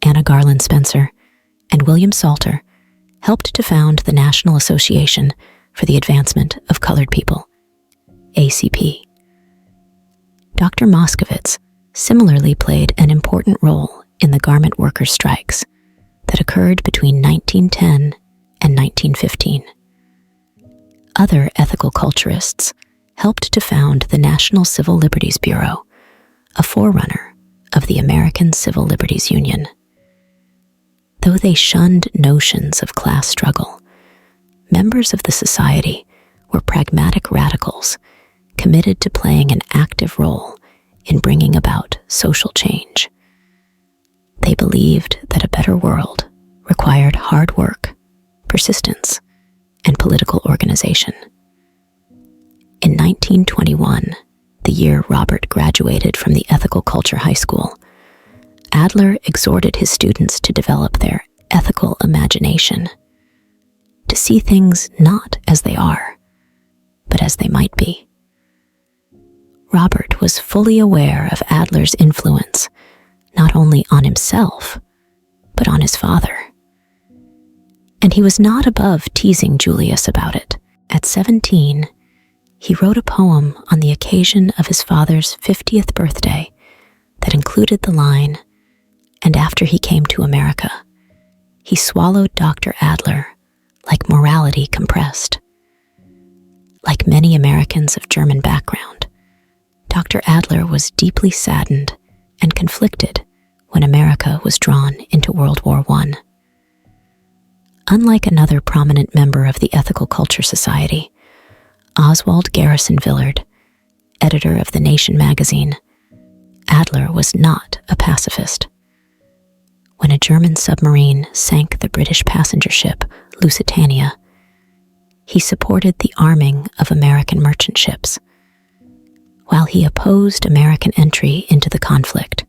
Anna Garland Spencer, and William Salter helped to found the National Association for the Advancement of Colored People, ACP. Dr. Moskowitz similarly played an important role in the garment workers' strikes that occurred between 1910 and 1915. Other ethical culturists helped to found the National Civil Liberties Bureau, a forerunner of the American Civil Liberties Union. Though they shunned notions of class struggle, members of the society were pragmatic radicals committed to playing an active role in bringing about social change. They believed that a better world required hard work, persistence, and political organization. In 1921, the year Robert graduated from the Ethical Culture High School, Adler exhorted his students to develop their ethical imagination, to see things not as they are, but as they might be. Robert was fully aware of Adler's influence, not only on himself, but on his father. And he was not above teasing Julius about it. At 17, he wrote a poem on the occasion of his father's 50th birthday that included the line, "And after he came to America, he swallowed Dr. Adler like morality compressed." Like many Americans of German background, Dr. Adler was deeply saddened and conflicted when America was drawn into World War I. Unlike another prominent member of the Ethical Culture Society, Oswald Garrison Villard, editor of The Nation magazine, Adler was not a pacifist. When a German submarine sank the British passenger ship Lusitania, he supported the arming of American merchant ships. While he opposed American entry into the conflict,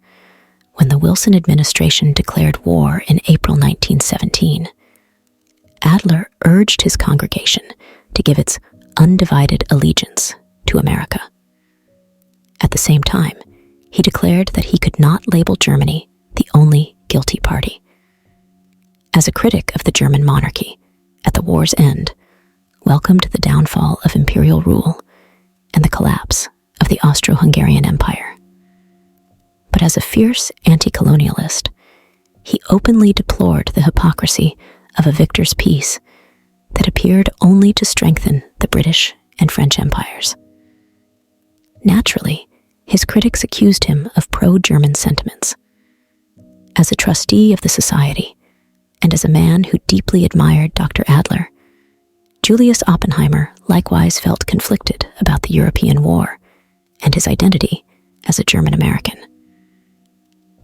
when the Wilson administration declared war in April 1917, Adler urged his congregation to give its undivided allegiance to America. At the same time, he declared that he could not label Germany the only guilty party. As a critic of the German monarchy, at the war's end, welcomed the downfall of imperial rule and the collapse of the Austro-Hungarian Empire. But as a fierce anti-colonialist, he openly deplored the hypocrisy of a victor's peace that appeared only to strengthen the British and French empires. Naturally, his critics accused him of pro-German sentiments. As a trustee of the society, and as a man who deeply admired Dr. Adler, Julius Oppenheimer likewise felt conflicted about the European War and his identity as a German American.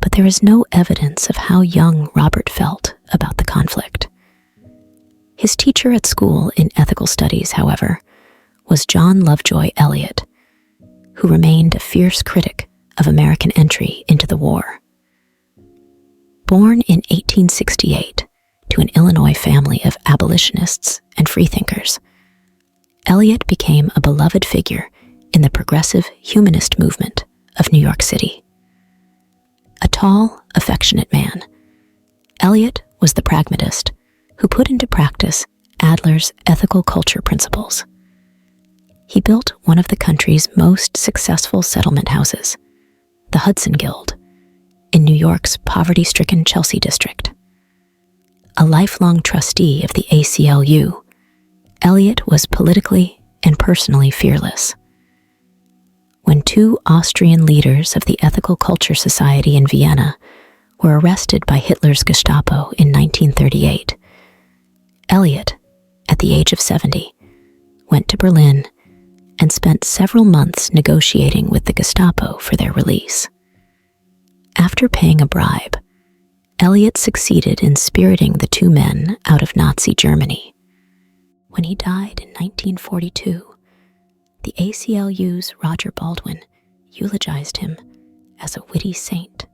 But there is no evidence of how young Robert felt about the conflict. His teacher at school in ethical studies, however, was John Lovejoy Eliot, who remained a fierce critic of American entry into the war. Born in 1868 to an Illinois family of abolitionists and freethinkers, Eliot became a beloved figure in the progressive humanist movement of New York City. A tall, affectionate man, Eliot was the pragmatist who put into practice Adler's ethical culture principles. He built one of the country's most successful settlement houses, the Hudson Guild, in New York's poverty-stricken Chelsea district. A lifelong trustee of the ACLU, Eliot was politically and personally fearless. When two Austrian leaders of the Ethical Culture Society in Vienna were arrested by Hitler's Gestapo in 1938, Eliot, at the age of 70, went to Berlin and spent several months negotiating with the Gestapo for their release. After paying a bribe, Eliot succeeded in spiriting the two men out of Nazi Germany. When he died in 1942, the ACLU's Roger Baldwin eulogized him as a witty saint,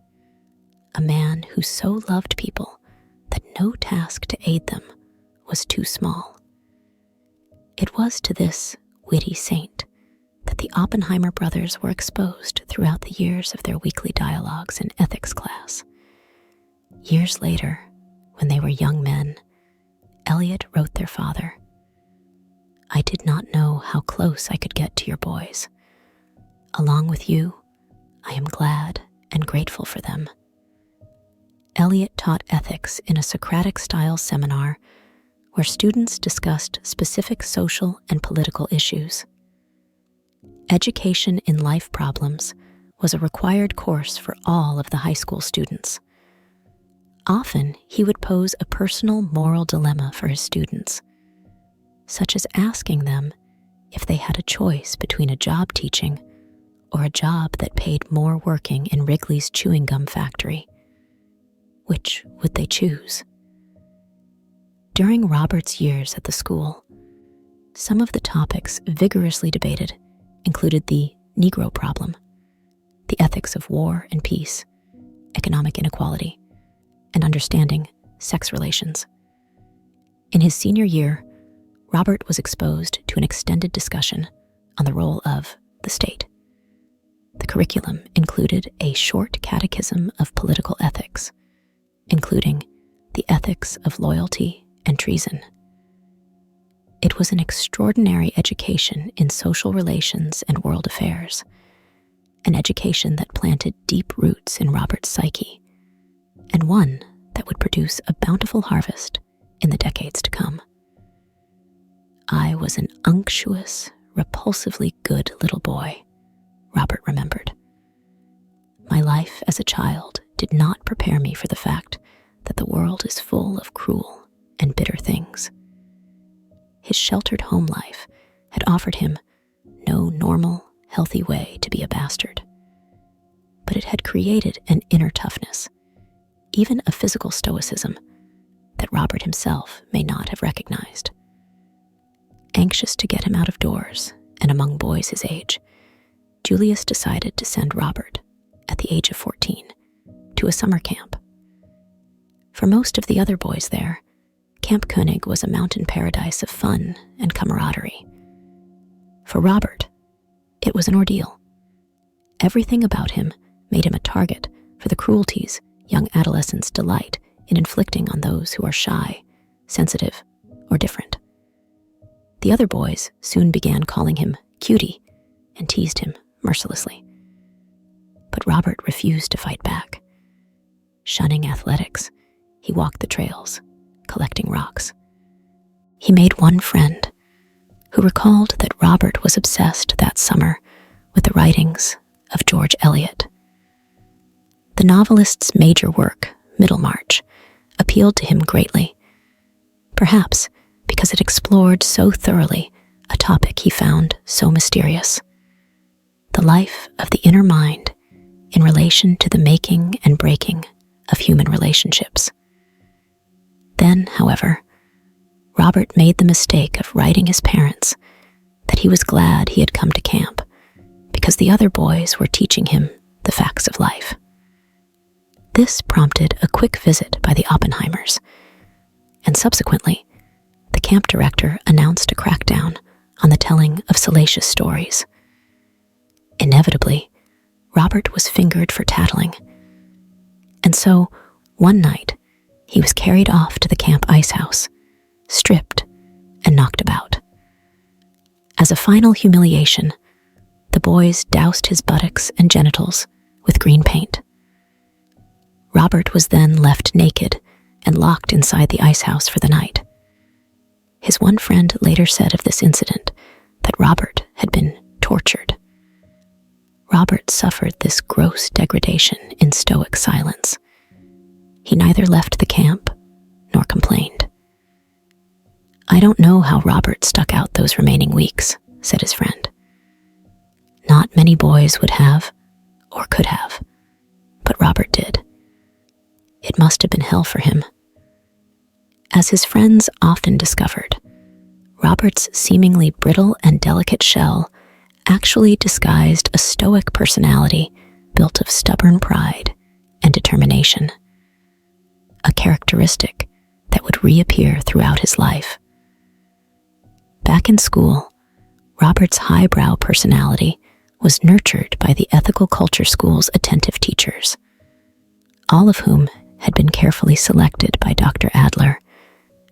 a man who so loved people that no task to aid them was too small. It was to this witty saint that the Oppenheimer brothers were exposed throughout the years of their weekly dialogues in ethics class. Years later, when they were young men, Elliot wrote their father, "I did not know how close I could get to your boys. Along with you, I am glad and grateful for them." Elliot taught ethics in a Socratic-style seminar where students discussed specific social and political issues. Education in life problems was a required course for all of the high school students. Often, he would pose a personal moral dilemma for his students, such as asking them if they had a choice between a job teaching or a job that paid more working in Wrigley's chewing gum factory. Which would they choose? During Robert's years at the school, some of the topics vigorously debated included the Negro problem, the ethics of war and peace, economic inequality, and understanding sex relations. In his senior year, Robert was exposed to an extended discussion on the role of the state. The curriculum included a short catechism of political ethics, including the ethics of loyalty and treason. It was an extraordinary education in social relations and world affairs, an education that planted deep roots in Robert's psyche, and one that would produce a bountiful harvest in the decades to come. "I was an unctuous, repulsively good little boy," Robert remembered. "My life as a child did not prepare me for the fact that the world is full of cruel and bitter things." His sheltered home life had offered him no normal, healthy way to be a bastard, but it had created an inner toughness, even a physical stoicism, that Robert himself may not have recognized. Anxious to get him out of doors and among boys his age, Julius decided to send Robert, at the age of 14, to a summer camp. For most of the other boys there, Camp Koenig was a mountain paradise of fun and camaraderie. For Robert, it was an ordeal. Everything about him made him a target for the cruelties young adolescents delight in inflicting on those who are shy, sensitive, or different. The other boys soon began calling him cutie and teased him mercilessly. But Robert refused to fight back. Shunning athletics, he walked the trails, collecting rocks. He made one friend who recalled that Robert was obsessed that summer with the writings of George Eliot. The novelist's major work, Middlemarch, appealed to him greatly, perhaps because it explored so thoroughly a topic he found so mysterious: the life of the inner mind in relation to the making and breaking of human relationships. Then, however, Robert made the mistake of writing his parents that he was glad he had come to camp because the other boys were teaching him the facts of life. This prompted a quick visit by the Oppenheimers, and subsequently, the camp director announced a crackdown on the telling of salacious stories. Inevitably, Robert was fingered for tattling, and so, one night, he was carried off to the camp ice house, stripped and knocked about. As a final humiliation, the boys doused his buttocks and genitals with green paint. Robert was then left naked and locked inside the ice house for the night. His one friend later said of this incident that Robert had been tortured. Robert suffered this gross degradation in stoic silence. He neither left the camp nor complained. "I don't know how Robert stuck out those remaining weeks," said his friend. "Not many boys would have, or could have, but Robert did. It must have been hell for him." As his friends often discovered, Robert's seemingly brittle and delicate shell actually disguised a stoic personality built of stubborn pride and determination, a characteristic that would reappear throughout his life. Back in school, Robert's highbrow personality was nurtured by the ethical culture school's attentive teachers, all of whom had been carefully selected by Dr. Adler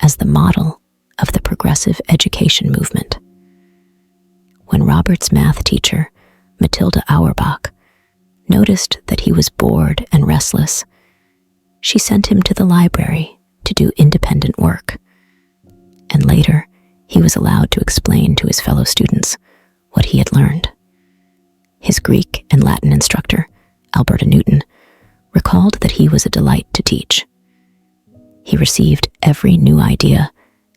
as the model of the progressive education movement. When Robert's math teacher, Matilda Auerbach, noticed that he was bored and restless, she sent him to the library to do independent work. And later, he was allowed to explain to his fellow students what he had learned. His Greek and Latin instructor, Alberta Newton, recalled that he was a delight to teach. He received every new idea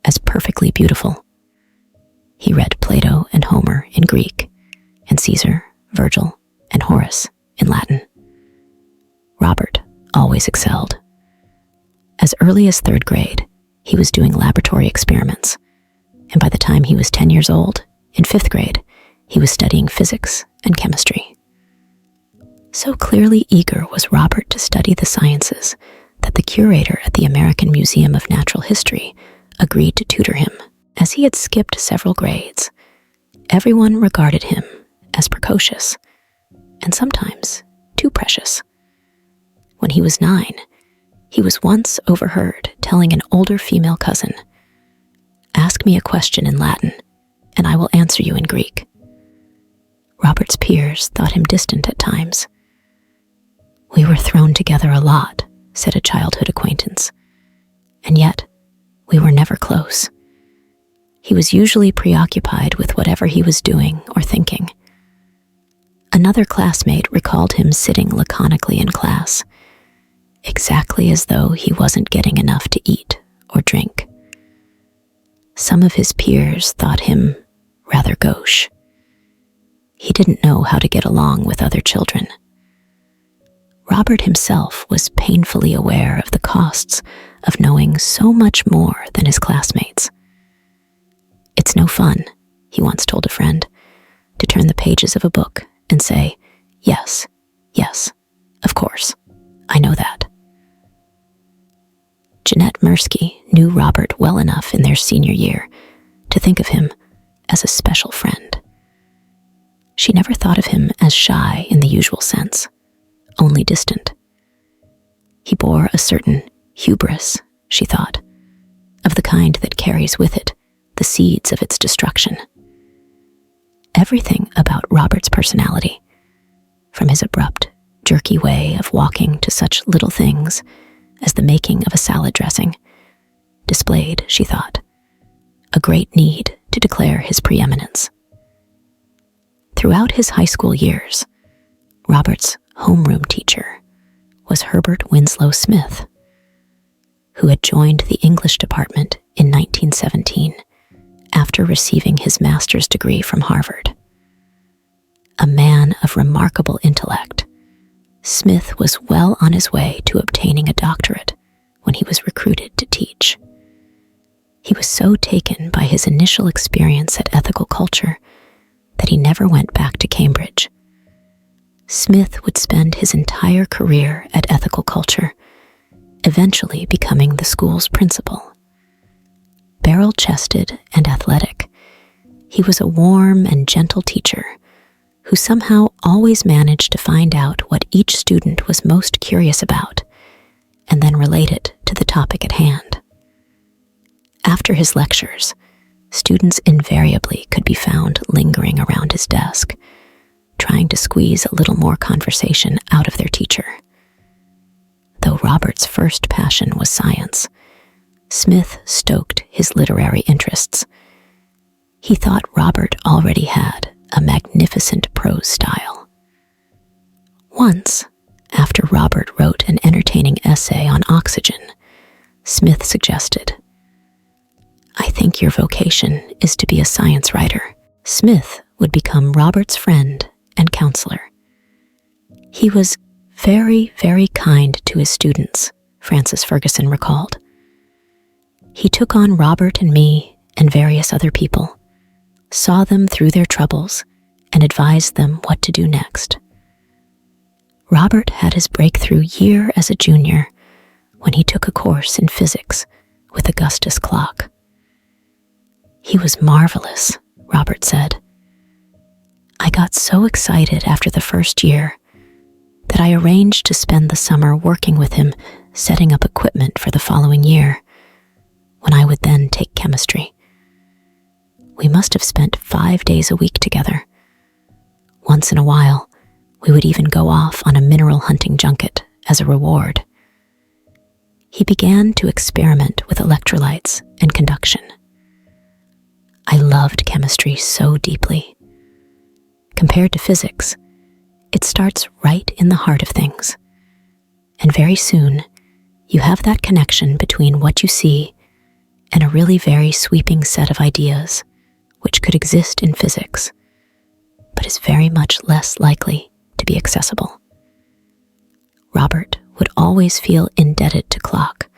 as perfectly beautiful. He read Plato and Homer in Greek, and Caesar, Virgil, and Horace in Latin. Robert always excelled. As early as 3rd grade, he was doing laboratory experiments, and by the time he was 10 years old, in 5th grade, he was studying physics and chemistry. So clearly eager was Robert to study the sciences that the curator at the American Museum of Natural History agreed to tutor him. As he had skipped several grades, everyone regarded him as precocious, and sometimes too precious. When he was 9, he was once overheard telling an older female cousin, "Ask me a question in Latin, and I will answer you in Greek." Robert's peers thought him distant at times. "We were thrown together a lot," said a childhood acquaintance, "and yet we were never close." He was usually preoccupied with whatever he was doing or thinking. Another classmate recalled him sitting laconically in class, exactly as though he wasn't getting enough to eat or drink. Some of his peers thought him rather gauche. He didn't know how to get along with other children. Robert himself was painfully aware of the costs of knowing so much more than his classmates. "It's no fun," he once told a friend, "to turn the pages of a book and say, 'Yes, yes, of course, I know that.'" Jeanette Mirsky knew Robert well enough in their senior year to think of him as a special friend. She never thought of him as shy in the usual sense, only distant. He bore a certain hubris, she thought, of the kind that carries with it the seeds of its destruction. Everything about Robert's personality, from his abrupt, jerky way of walking to such little things as the making of a salad dressing, displayed, she thought, a great need to declare his preeminence. Throughout his high school years, Robert's homeroom teacher was Herbert Winslow Smith, who had joined the English department in 1917 after receiving his master's degree from Harvard. A man of remarkable intellect, Smith was well on his way to obtaining a doctorate when he was recruited to teach. He was so taken by his initial experience at ethical culture that he never went back to Cambridge. Smith would spend his entire career at ethical culture, eventually becoming the school's principal. Barrel-chested and athletic, he was a warm and gentle teacher who somehow always managed to find out what each student was most curious about and then relate it to the topic at hand. After his lectures, students invariably could be found lingering around his desk, trying to squeeze a little more conversation out of their teacher. Though Robert's first passion was science, Smith stoked his literary interests. He thought Robert already had a magnificent prose style. Once, after Robert wrote an entertaining essay on oxygen, Smith suggested, "I think your vocation is to be a science writer." Smith would become Robert's friend and counselor. He was very, very kind to his students, Frances Ferguson recalled. He took on Robert and me and various other people, saw them through their troubles, and advised them what to do next. Robert had his breakthrough year as a junior when he took a course in physics with Augustus Clock. "He was marvelous," Robert said. "I got so excited after the first year that I arranged to spend the summer working with him, setting up equipment for the following year. when I would then take chemistry. We must have spent 5 days a week together. Once in a while, we would even go off on a mineral hunting junket as a reward. He began to experiment with electrolytes and conduction. I loved chemistry so deeply. Compared to physics, it starts right in the heart of things. And very soon, you have that connection between what you see and a really very sweeping set of ideas which could exist in physics, but is very much less likely to be accessible. Robert would always feel indebted to Clock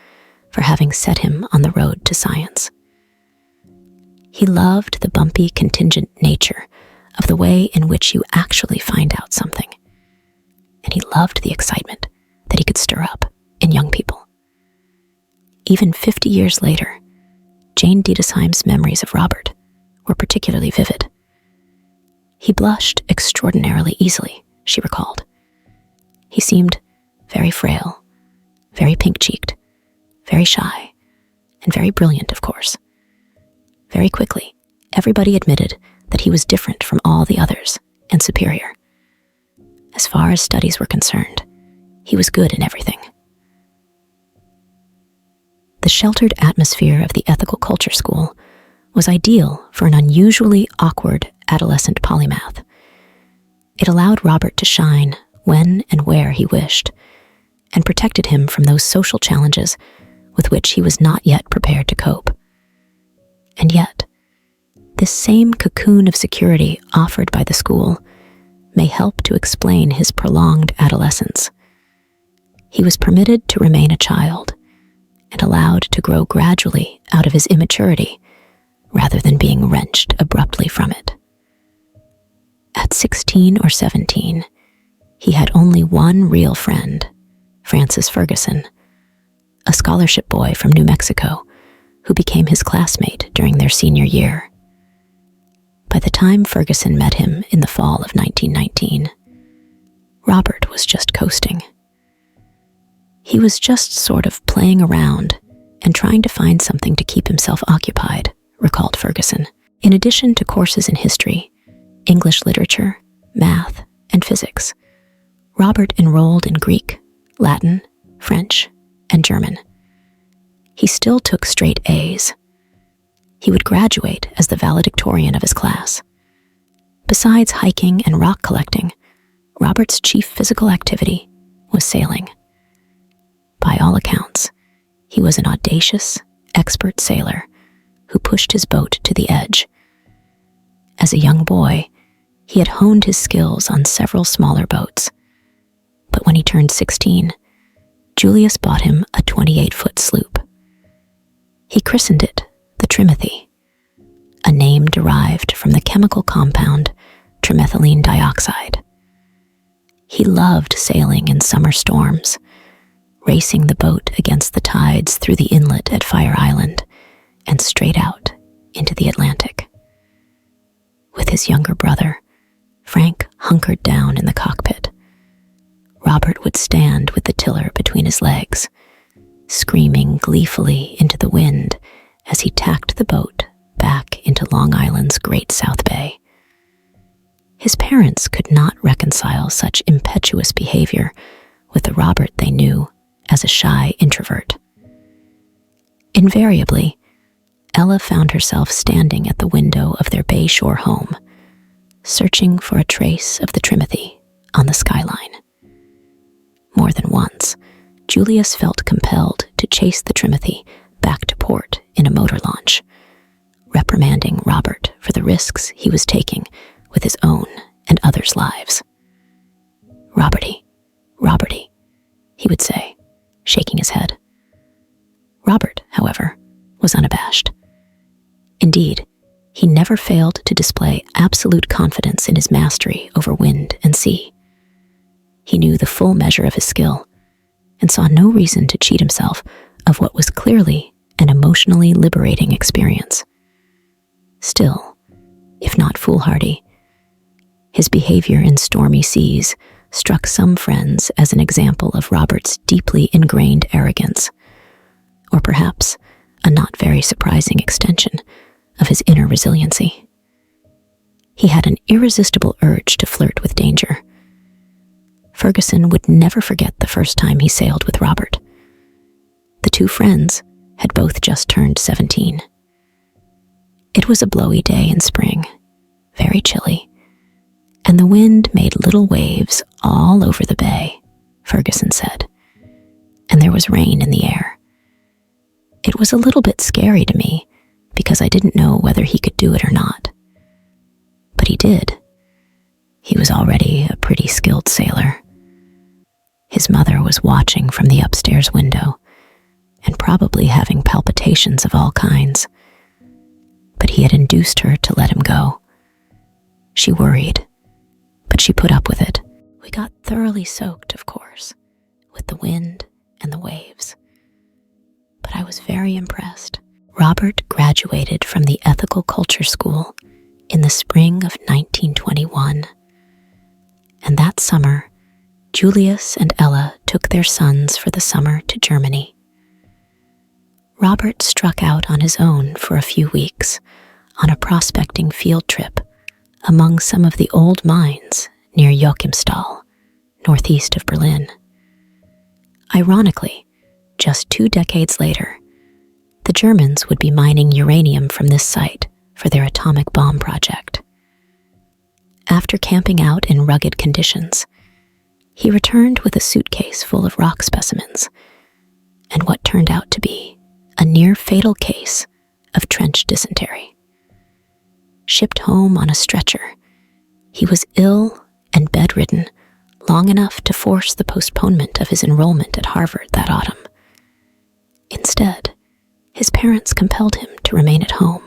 for having set him on the road to science. He loved the bumpy, contingent nature of the way in which you actually find out something, and he loved the excitement that he could stir up in young people. Even 50 years later, Jane Diedesheim's memories of Robert were particularly vivid. He blushed extraordinarily easily, she recalled. He seemed very frail, very pink-cheeked, very shy, and very brilliant, of course. Very quickly, everybody admitted that he was different from all the others and superior. As far as studies were concerned, he was good in everything. The sheltered atmosphere of the ethical culture school was ideal for an unusually awkward adolescent polymath. It allowed Robert to shine when and where he wished, and protected him from those social challenges with which he was not yet prepared to cope. And yet, this same cocoon of security offered by the school may help to explain his prolonged adolescence. He was permitted to remain a child and allowed to grow gradually out of his immaturity rather than being wrenched abruptly from it. At 16 or 17, he had only one real friend, Francis Ferguson, a scholarship boy from New Mexico who became his classmate during their senior year. By the time Ferguson met him in the fall of 1919, Robert was just coasting. He was just sort of playing around and trying to find something to keep himself occupied, recalled Ferguson. In addition to courses in history, English literature, math, and physics, Robert enrolled in Greek, Latin, French, and German. He still took straight A's. He would graduate as the valedictorian of his class. Besides hiking and rock collecting, Robert's chief physical activity was sailing. By all accounts, he was an audacious, expert sailor who pushed his boat to the edge. As a young boy, he had honed his skills on several smaller boats. But when he turned 16, Julius bought him a 28-foot sloop. He christened it the Trimothy, a name derived from the chemical compound trimethylene dioxide. He loved sailing in summer storms, racing the boat against the tides through the inlet at Fire Island and straight out into the Atlantic. With his younger brother, Frank hunkered down in the cockpit. Robert would stand with the tiller between his legs, screaming gleefully into the wind as he tacked the boat back into Long Island's Great South Bay. His parents could not reconcile such impetuous behavior with the Robert they knew as a shy introvert. Invariably, Ella found herself standing at the window of their Bayshore home, searching for a trace of the Trimothy on the skyline. More than once, Julius felt compelled to chase the Trimothy back to port in a motor launch, reprimanding Robert for the risks he was taking with his own and others' lives. "Roberty, Roberty," he would say, shaking his head. Robert, however, was unabashed. Indeed, he never failed to display absolute confidence in his mastery over wind and sea. He knew the full measure of his skill and saw no reason to cheat himself of what was clearly an emotionally liberating experience. Still, if not foolhardy, his behavior in stormy seas struck some friends as an example of Robert's deeply ingrained arrogance, or perhaps a not very surprising extension of his inner resiliency. He had an irresistible urge to flirt with danger. Ferguson would never forget the first time he sailed with Robert. The two friends had both just turned 17. It was a blowy day in spring, very chilly, and the wind made little waves all over the bay, Ferguson said, and there was rain in the air. It was a little bit scary to me because I didn't know whether he could do it or not. But he did. He was already a pretty skilled sailor. His mother was watching from the upstairs window and probably having palpitations of all kinds. But he had induced her to let him go. She worried, but she put up with it. We got thoroughly soaked, of course, with the wind and the waves. But I was very impressed. Robert graduated from the Ethical Culture School in the spring of 1921. And that summer, Julius and Ella took their sons for the summer to Germany. Robert struck out on his own for a few weeks on a prospecting field trip among some of the old mines near Joachimsthal, northeast of Berlin. Ironically, just 2 decades later, the Germans would be mining uranium from this site for their atomic bomb project. After camping out in rugged conditions, he returned with a suitcase full of rock specimens and what turned out to be a near-fatal case of trench dysentery. Shipped home on a stretcher, he was ill and bedridden long enough to force the postponement of his enrollment at Harvard that autumn. Instead, his parents compelled him to remain at home,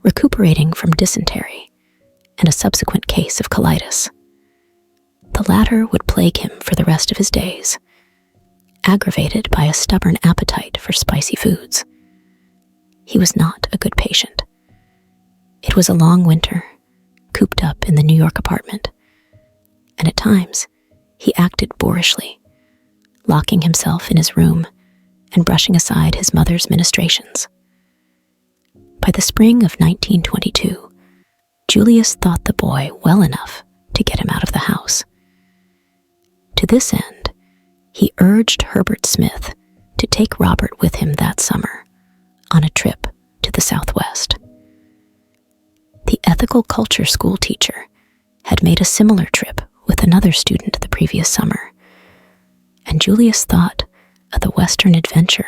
recuperating from dysentery and a subsequent case of colitis. The latter would plague him for the rest of his days, aggravated by a stubborn appetite for spicy foods. He was not a good patient. It was a long winter, cooped up in the New York apartment, and at times he acted boorishly, locking himself in his room and brushing aside his mother's ministrations. By the spring of 1922, Julius thought the boy well enough to get him out of the house. To this end, he urged Herbert Smith to take Robert with him that summer on a trip to the Southwest. The ethical culture school teacher had made a similar trip with another student the previous summer, and Julius thought the Western adventure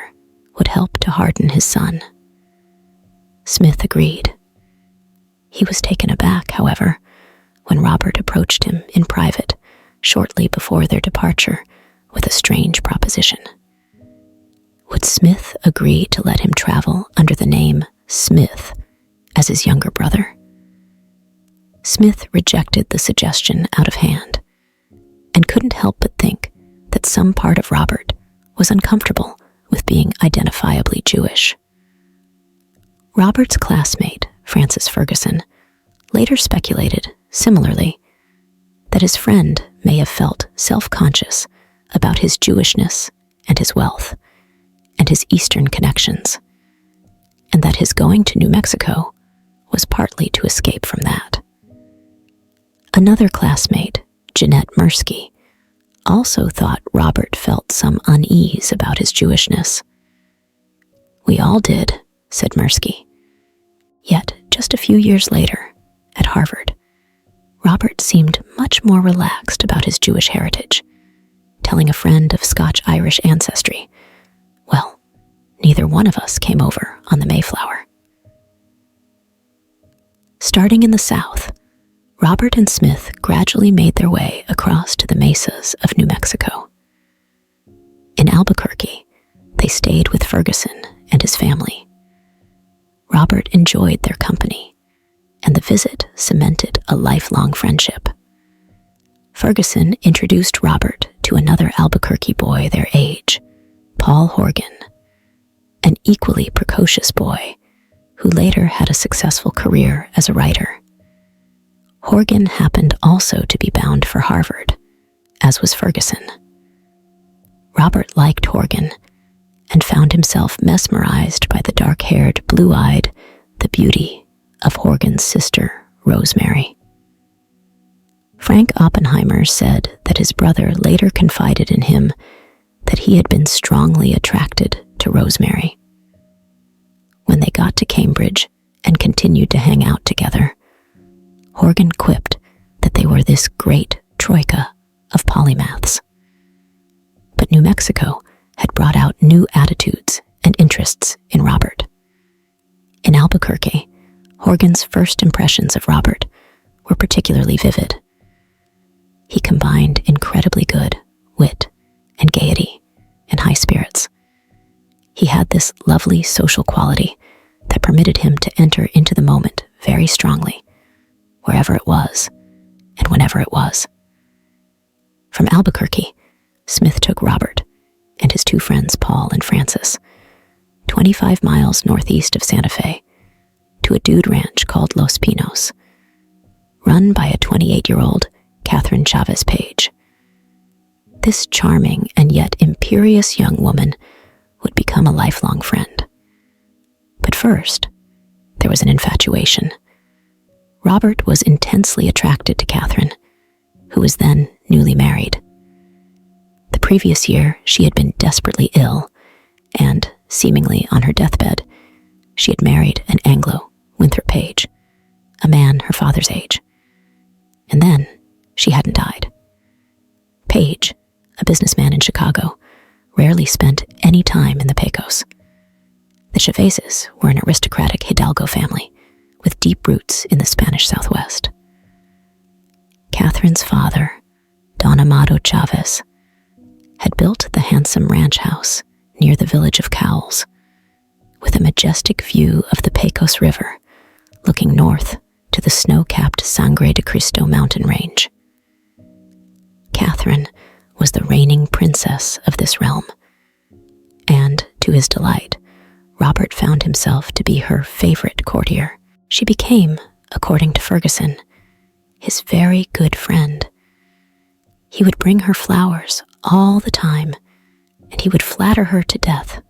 would help to harden his son. Smith agreed. He was taken aback, however, when Robert approached him in private shortly before their departure with a strange proposition. Would Smith agree to let him travel under the name Smith as his younger brother? Smith rejected the suggestion out of hand and couldn't help but think that some part of Robert was uncomfortable with being identifiably Jewish. Robert's classmate, Francis Ferguson, later speculated, similarly, that his friend may have felt self-conscious about his Jewishness and his wealth and his Eastern connections, and that his going to New Mexico was partly to escape from that. Another classmate, Jeanette Mirsky, also thought Robert felt some unease about his Jewishness. "We all did," said Mirsky. Yet, just a few years later, at Harvard, Robert seemed much more relaxed about his Jewish heritage, telling a friend of Scotch-Irish ancestry, "Well, neither one of us came over on the Mayflower." Starting in the South, Robert and Smith gradually made their way across to the mesas of New Mexico. In Albuquerque, they stayed with Ferguson and his family. Robert enjoyed their company, and the visit cemented a lifelong friendship. Ferguson introduced Robert to another Albuquerque boy their age, Paul Horgan, an equally precocious boy who later had a successful career as a writer. Horgan happened also to be bound for Harvard, as was Ferguson. Robert liked Horgan and found himself mesmerized by the dark-haired, blue-eyed, the beauty of Horgan's sister, Rosemary. Frank Oppenheimer said that his brother later confided in him that he had been strongly attracted to Rosemary. When they got to Cambridge and continued to hang out together, Horgan quipped that they were this great troika of polymaths. But New Mexico had brought out new attitudes and interests in Robert. In Albuquerque, Horgan's first impressions of Robert were particularly vivid. He combined incredibly good wit and gaiety and high spirits. He had this lovely social quality that permitted him to enter into the moment very strongly, wherever it was and whenever it was. From Albuquerque, Smith took Robert and his two friends Paul and Francis 25 miles northeast of Santa Fe to a dude ranch called Los Pinos, run by a 28-year-old Catherine Chavez Page. This charming and yet imperious young woman would become a lifelong friend. But first, there was an infatuation. Robert was intensely attracted to Catherine, who was then newly married. The previous year, she had been desperately ill, and, seemingly on her deathbed, she had married an Anglo, Winthrop Page, a man her father's age. And then, she hadn't died. Page, a businessman in Chicago, rarely spent any time in the Pecos. The Chavezes were an aristocratic Hidalgo family with deep roots in the Spanish Southwest. Catherine's father, Don Amado Chavez, had built the handsome ranch house near the village of Cowles, with a majestic view of the Pecos River looking north to the snow-capped Sangre de Cristo mountain range. Catherine was the reigning princess of this realm, and, to his delight, Robert found himself to be her favorite courtier. She became, according to Ferguson, his very good friend. He would bring her flowers all the time, and he would flatter her to death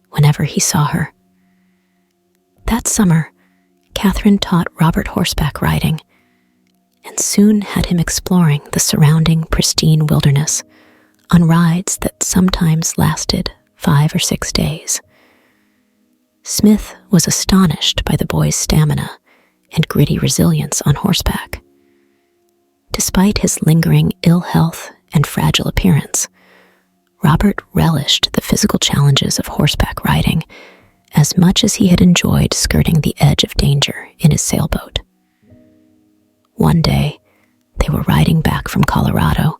whenever he saw her. That summer, Catherine taught Robert horseback riding, and soon had him exploring the surrounding pristine wilderness on rides that sometimes lasted 5 or 6 days. Smith was astonished by the boy's stamina and gritty resilience on horseback. Despite his lingering ill health and fragile appearance, Robert relished the physical challenges of horseback riding as much as he had enjoyed skirting the edge of danger in his sailboat. One day, they were riding back from Colorado,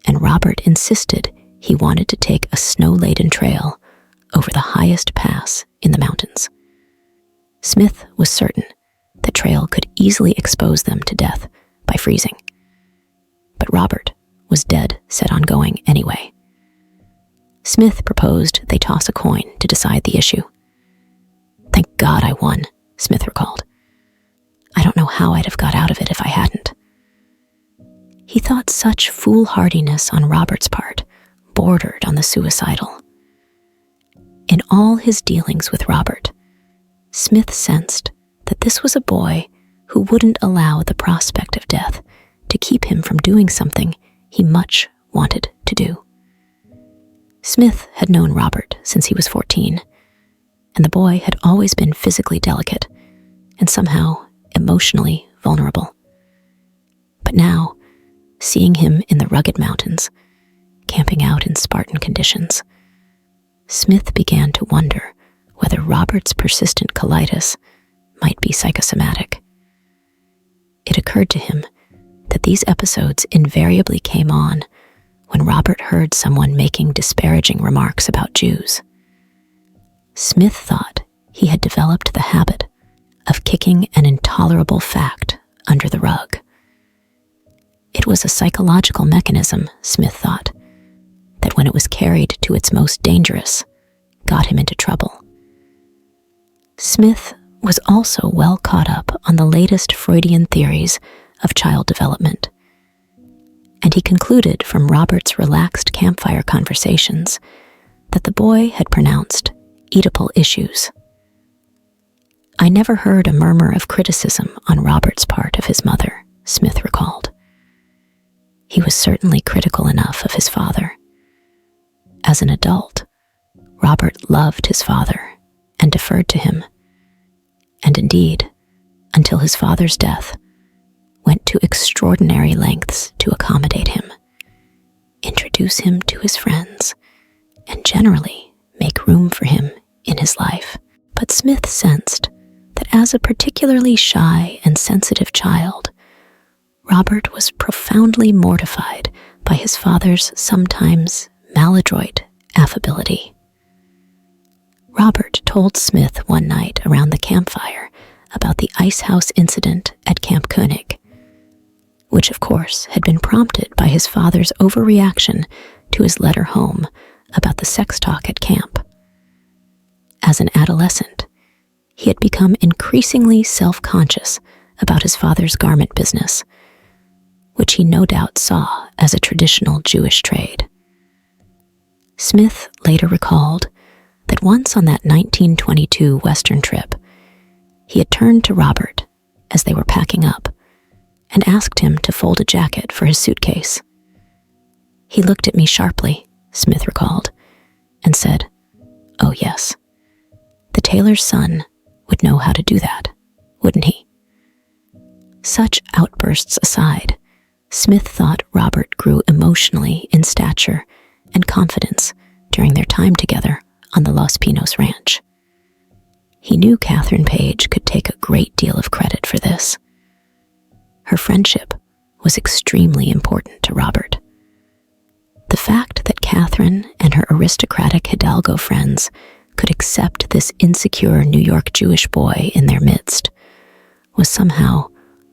and Robert insisted he wanted to take a snow-laden trail over the highest pass in the mountains. Smith was certain the trail could easily expose them to death by freezing, but Robert was dead set on going anyway. Smith proposed they toss a coin to decide the issue. "Thank God I won," Smith recalled. "I don't know how I'd have got out of it if I hadn't." He thought such foolhardiness on Robert's part bordered on the suicidal. In all his dealings with Robert, Smith sensed that this was a boy who wouldn't allow the prospect of death to keep him from doing something he much wanted to do. Smith had known Robert since he was 14, and the boy had always been physically delicate and somehow emotionally vulnerable. But now, seeing him in the rugged mountains, camping out in Spartan conditions, Smith began to wonder whether Robert's persistent colitis might be psychosomatic. It occurred to him that these episodes invariably came on when Robert heard someone making disparaging remarks about Jews. Smith thought he had developed the habit of kicking an intolerable fact under the rug. It was a psychological mechanism, Smith thought, that when it was carried to its most dangerous, got him into trouble. Smith was also well caught up on the latest Freudian theories of child development, and he concluded from Robert's relaxed campfire conversations that the boy had pronounced Oedipal issues. "I never heard a murmur of criticism on Robert's part of his mother," Smith recalled. He was certainly critical enough of his father. As an adult, Robert loved his father and deferred to him, and indeed, until his father's death, went to extraordinary lengths to accommodate him, introduce him to his friends, and generally make room for him in his life. But Smith sensed that as a particularly shy and sensitive child, Robert was profoundly mortified by his father's sometimes maladroit affability. Robert told Smith one night around the campfire about the ice house incident at Camp Koenig, which of course had been prompted by his father's overreaction to his letter home about the sex talk at camp. As an adolescent, he had become increasingly self-conscious about his father's garment business, which he no doubt saw as a traditional Jewish trade. Smith later recalled that once on that 1922 Western trip, he had turned to Robert as they were packing up and asked him to fold a jacket for his suitcase. "He looked at me sharply," Smith recalled, and said, "Oh yes, the tailor's son would know how to do that, wouldn't he?" Such outbursts aside, Smith thought Robert grew emotionally in stature and confidence during their time together on the Los Pinos ranch. He knew Catherine Page could take a great deal of credit for this. Her friendship was extremely important to Robert. The fact that Catherine and her aristocratic Hidalgo friends could accept this insecure New York Jewish boy in their midst was somehow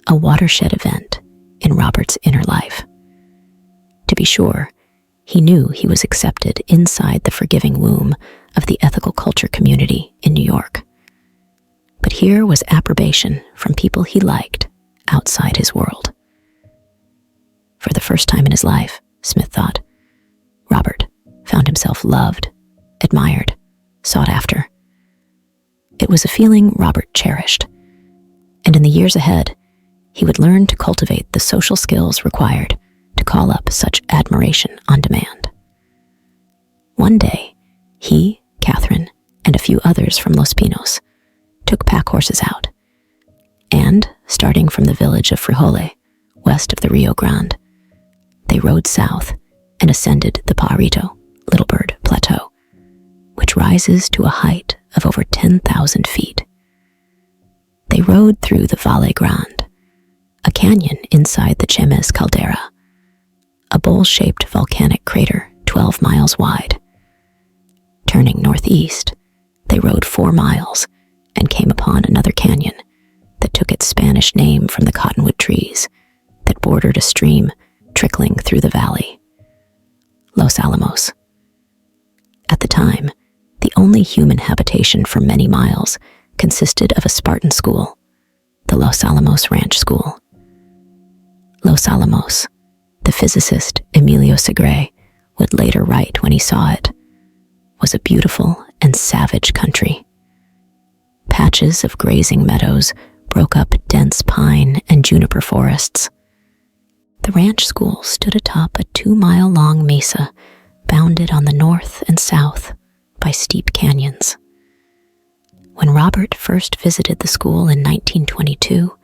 a watershed event in Robert's inner life. To be sure, he knew he was accepted inside the forgiving womb of the ethical culture community in New York. But here was approbation from people he liked outside his world. For the first time in his life, Smith thought, Robert found himself loved, admired, sought after. It was a feeling Robert cherished, and in the years ahead, he would learn to cultivate the social skills required to call up such admiration on demand. One day, he, Catherine, and a few others from Los Pinos took pack horses out, and, starting from the village of Frijole, west of the Rio Grande, they rode south and ascended the Pajarito, Little Bird Plateau, which rises to a height of over 10,000 feet. They rode through the Valle Grande, a canyon inside the Chemes caldera, a bowl-shaped volcanic crater 12 miles wide. Turning northeast, they rode 4 miles and came upon another canyon that took its Spanish name from the cottonwood trees that bordered a stream trickling through the valley, Los Alamos. At the time, the only human habitation for many miles consisted of a Spartan school, the Los Alamos Ranch School. Los Alamos, the physicist Emilio Segre would later write when he saw it, was a beautiful and savage country. Patches of grazing meadows broke up dense pine and juniper forests. The ranch school stood atop a 2-mile-long mesa bounded on the north and south by steep canyons. When Robert first visited the school in 1922,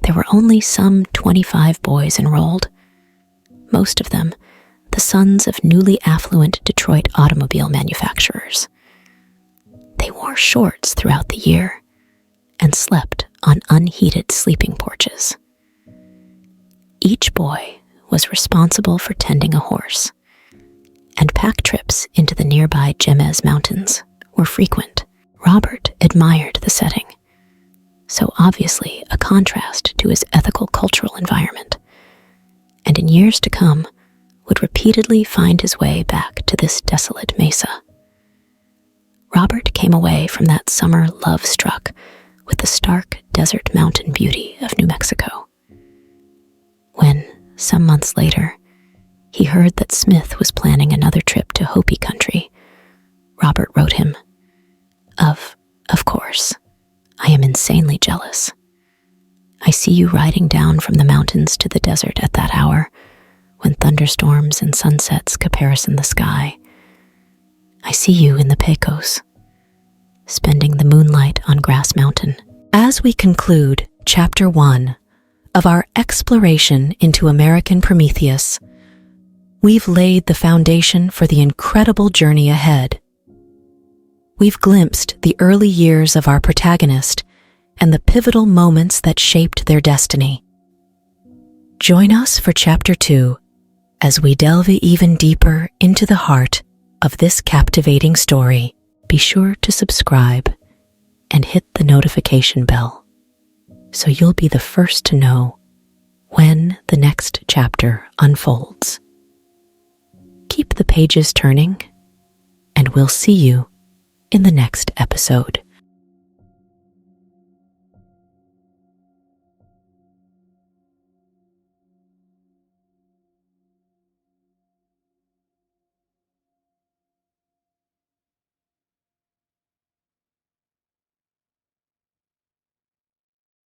there were only some 25 boys enrolled, most of them the sons of newly affluent Detroit automobile manufacturers. They wore shorts throughout the year and slept on unheated sleeping porches. Each boy was responsible for tending a horse, and pack trips into the nearby Chemes Mountains were frequent. Robert admired the setting, so obviously a contrast to his ethical cultural environment, and in years to come would repeatedly find his way back to this desolate mesa. Robert came away from that summer love struck with the stark desert mountain beauty of New Mexico. When, some months later, he heard that Smith was planning another trip to Hopi country Robert wrote him. Of course, I am insanely jealous. I see you riding down from the mountains to the desert at that hour, when thunderstorms and sunsets caparison the sky. I see you in the Pecos, spending the moonlight on Grass Mountain. As we conclude Chapter 1 of our exploration into American Prometheus, we've laid the foundation for the incredible journey ahead. We've glimpsed the early years of our protagonist and the pivotal moments that shaped their destiny. Join us for Chapter 2 as we delve even deeper into the heart of this captivating story. Be sure to subscribe and hit the notification bell so you'll be the first to know when the next chapter unfolds. Keep the pages turning, and we'll see you in the next episode.